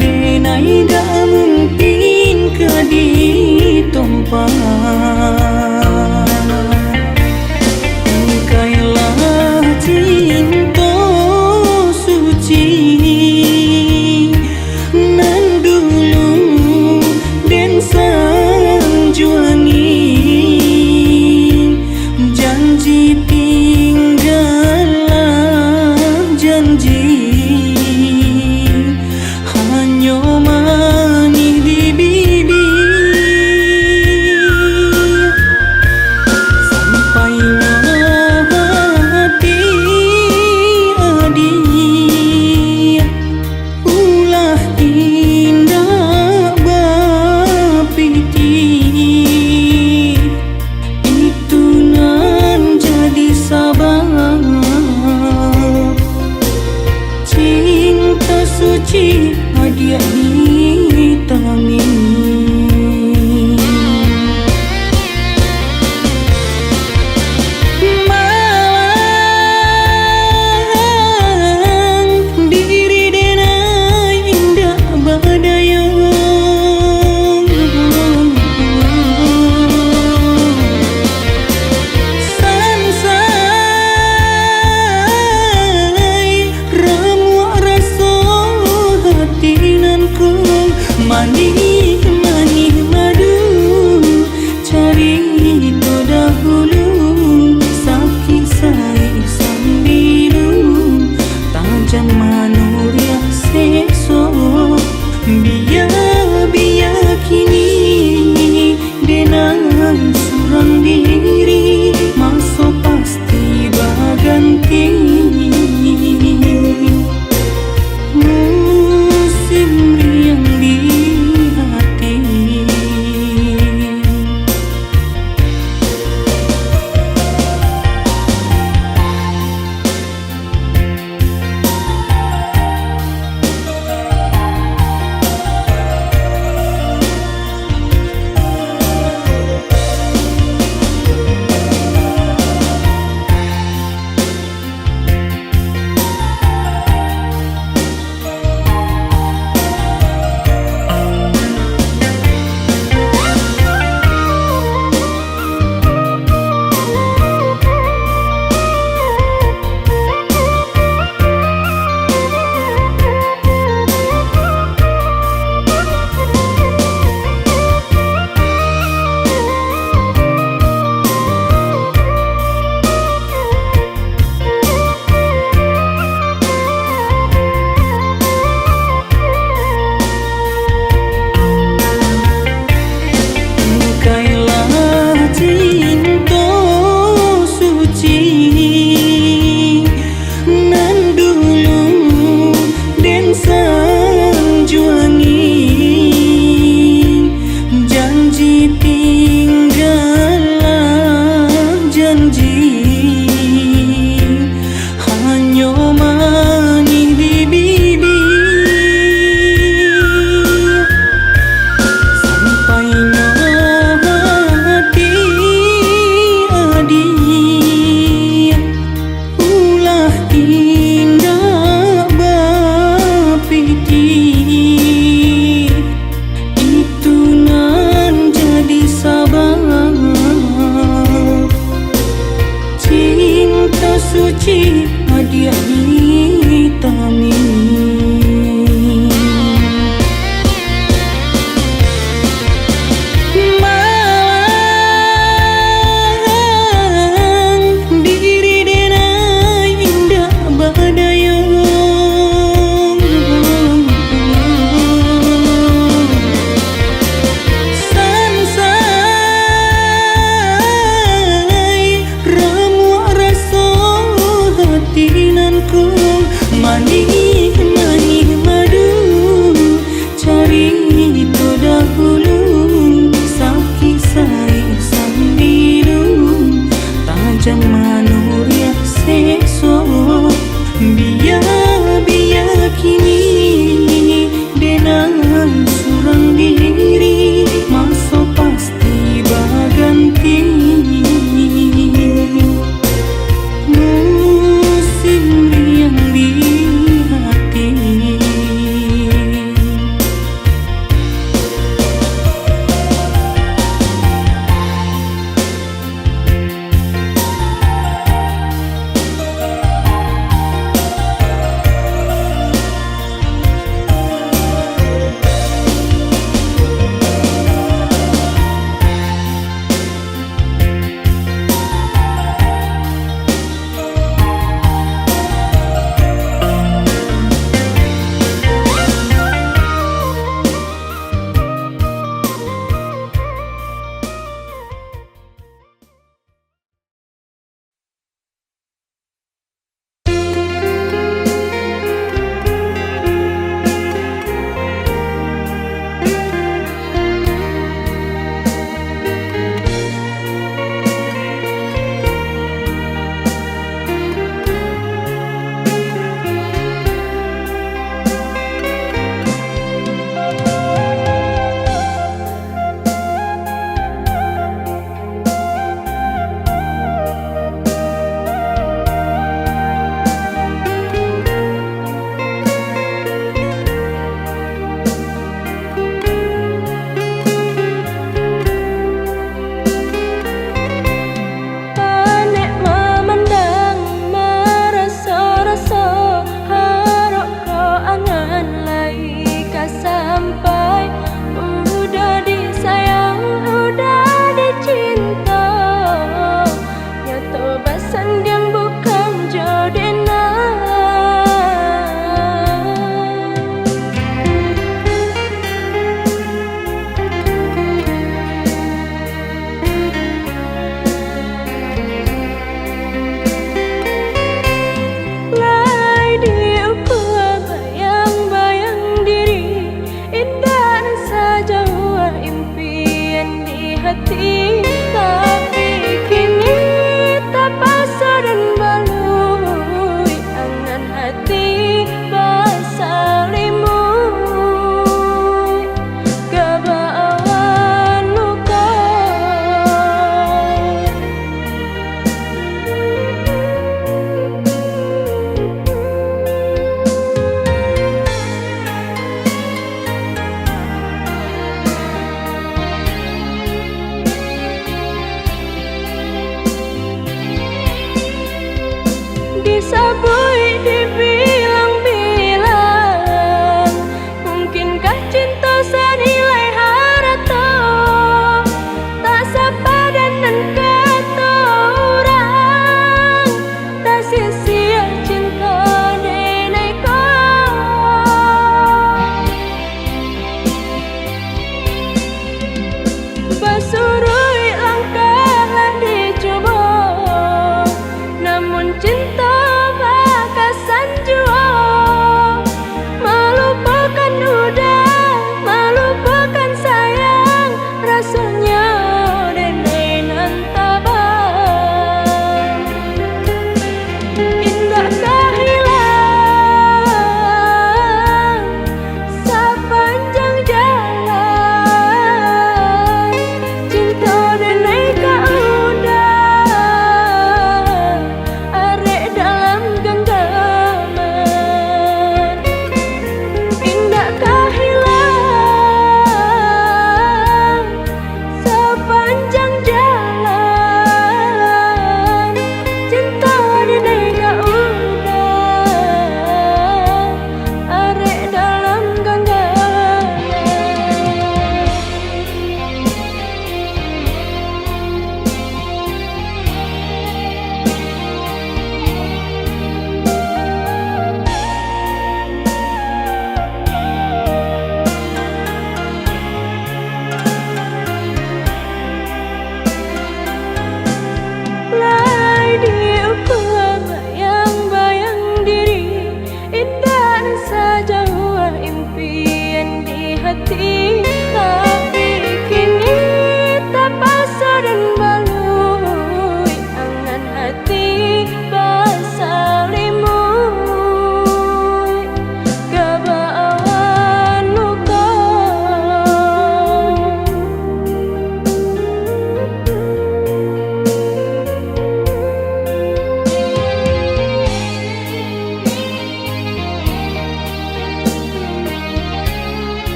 denai dah mungkin ke ditompa engkailah cinta suci nan dulu dan sanjuangi janji tinggallah janji hanya manis di bibir sampailah hati adik ulah indah bapiti itu nan jadi sabab cinta suci hadiah ditangi malang diri denai indah badaya sansai ramu rasa hati nan ku manis manis madu cari itu dahulu sakit sai sambilu tajam manuria sekso biar biar kini dengan surang diri masuk pasti baganti musim riang di hati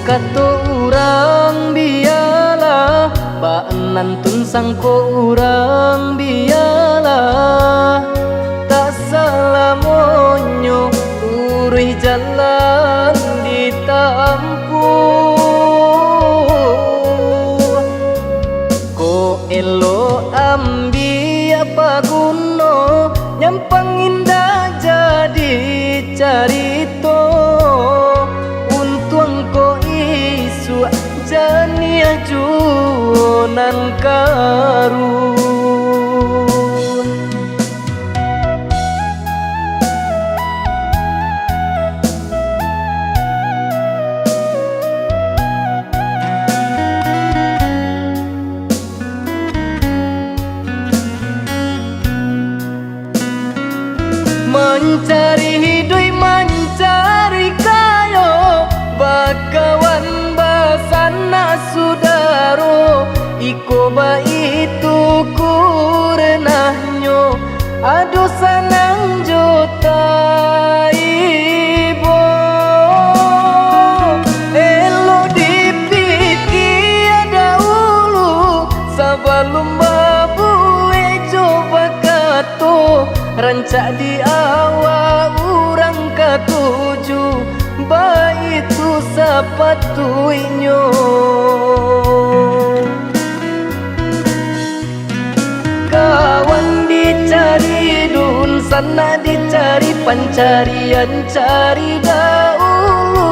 kato urang bialah, baanan tun sangko urang bialah. Tak salah monyo urui jalan ditampuh. Ko elo ambi apa guno, nyampang indah jadi carito. Untung ko isu jania juonan karun. Mencari hidup mencari kayo, bakawan basana sudaro. Iko ba itu kurenahnya, aduh sanang jota ibo. Elo dipikir dahulu sebelum babu coba kato. Rancak di awal urang ketujuh, baik itu sepatuinyo. Kawan dicari dun sana dicari pencarian cari dahulu.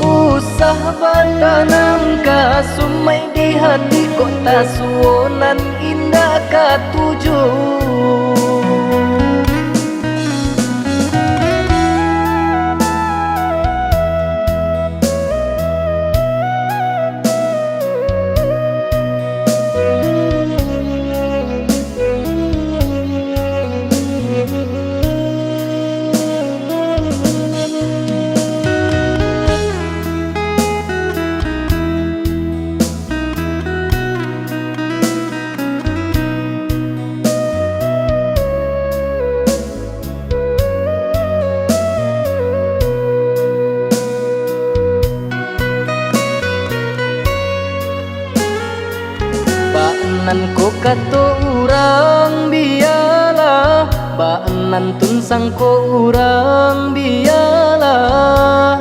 Usah bertanam ke sumai di hati kota suonan indah ketujuh. Baanan ko kato urang bialah, baanan tun sangko urang bialah.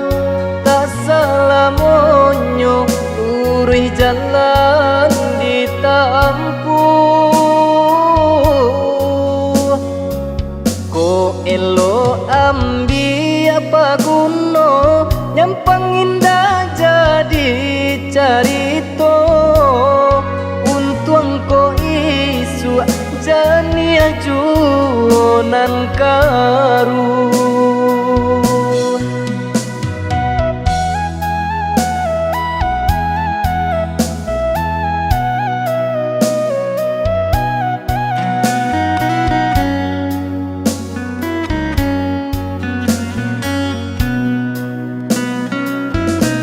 Tak salah monyo urui jalan ditampuh. Ko elo ambi apa guno, nyampang indah jadi carito. Untung ko isu jania juonan karun.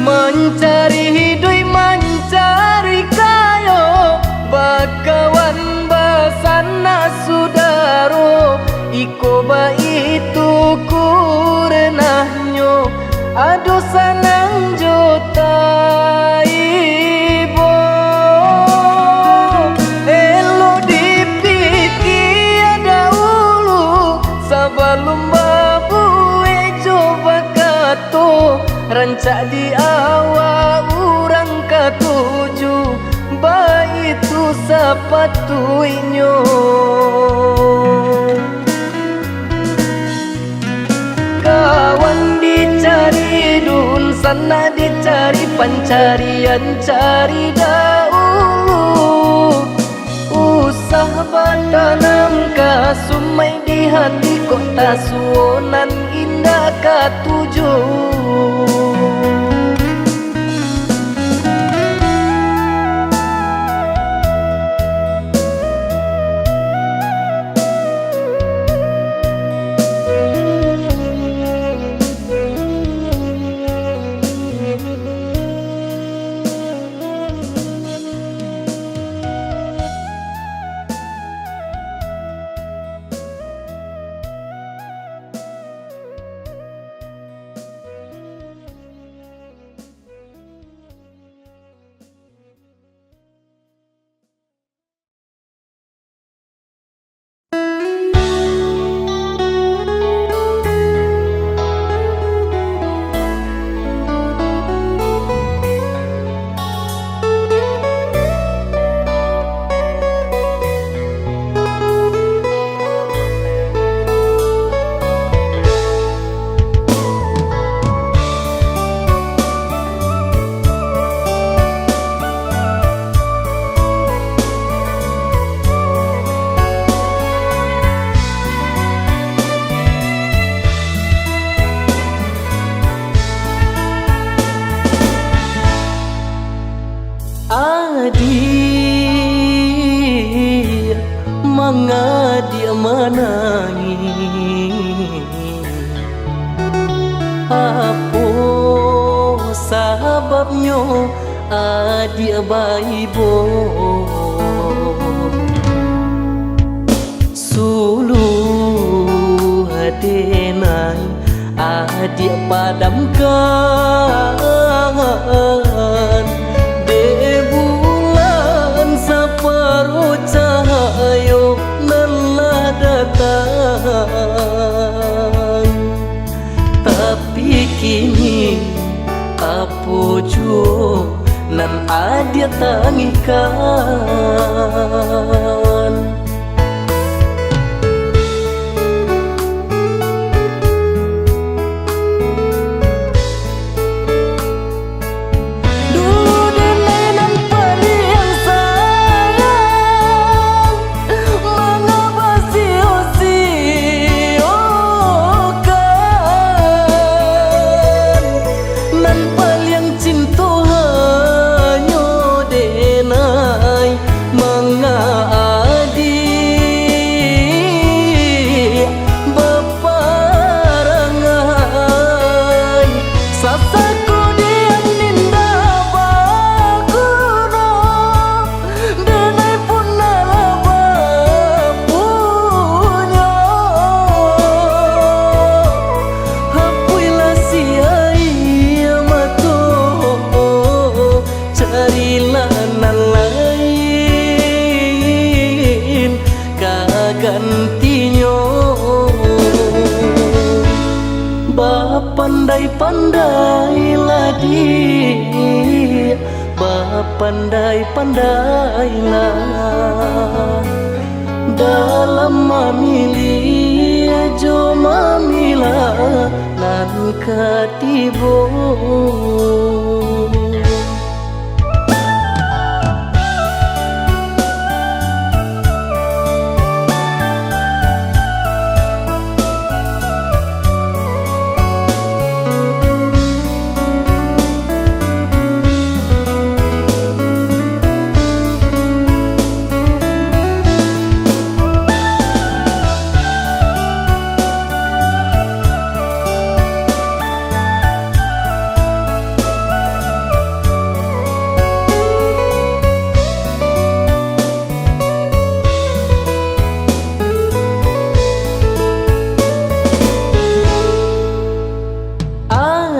Mencari hidup mencari kayo, bakawan basana sudaro. Iko ba itu kurenahnya, aduh sanang jota ibo. Elo dipikir dahulu sebelum babu coba kato. Rancak di awal urang ketujuh, baik itu sepatuinyo. Kawan dicari dun sana dicari pencarian cari dahulu. Usah bertanam ke sumai di hati kota suonan indah ketujuh. Adik mengadik menangis, apa sebabnya adik baibo suluh denai adik padamkan de bulan separuh cahaya lelah datang, tapi kini apa jua nan adik tangikan. Pandai-pandailah dia, pandai-pandailah dalam memilih jo mamilah nan katibo.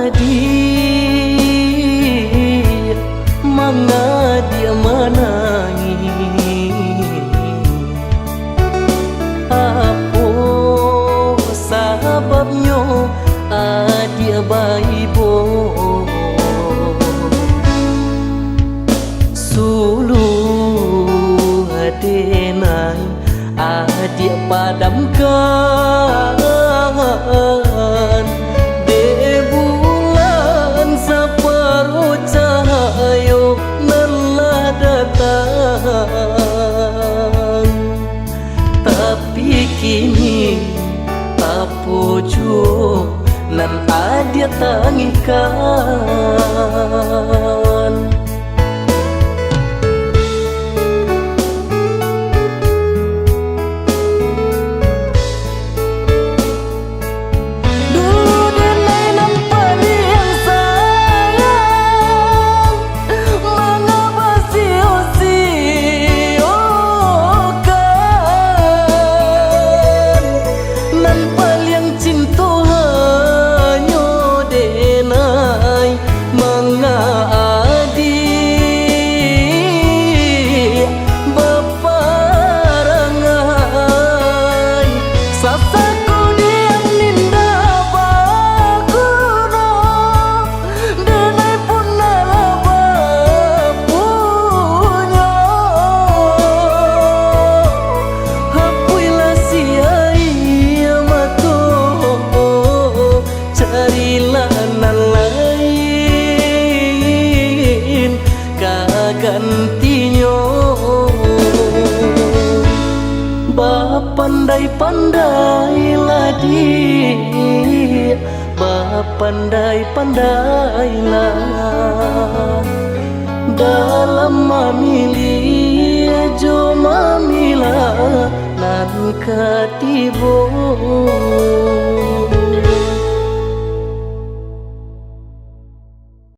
Adik mengadik menangis, apa sebabnya adik baibo suluh denai adik padamkan separuh cahaya lelah datang, tapi kini apa jua nan adik tangikan. Pandai-pandailah dia, pandai-pandailah dalam memilih jo mamilah nan ketibo.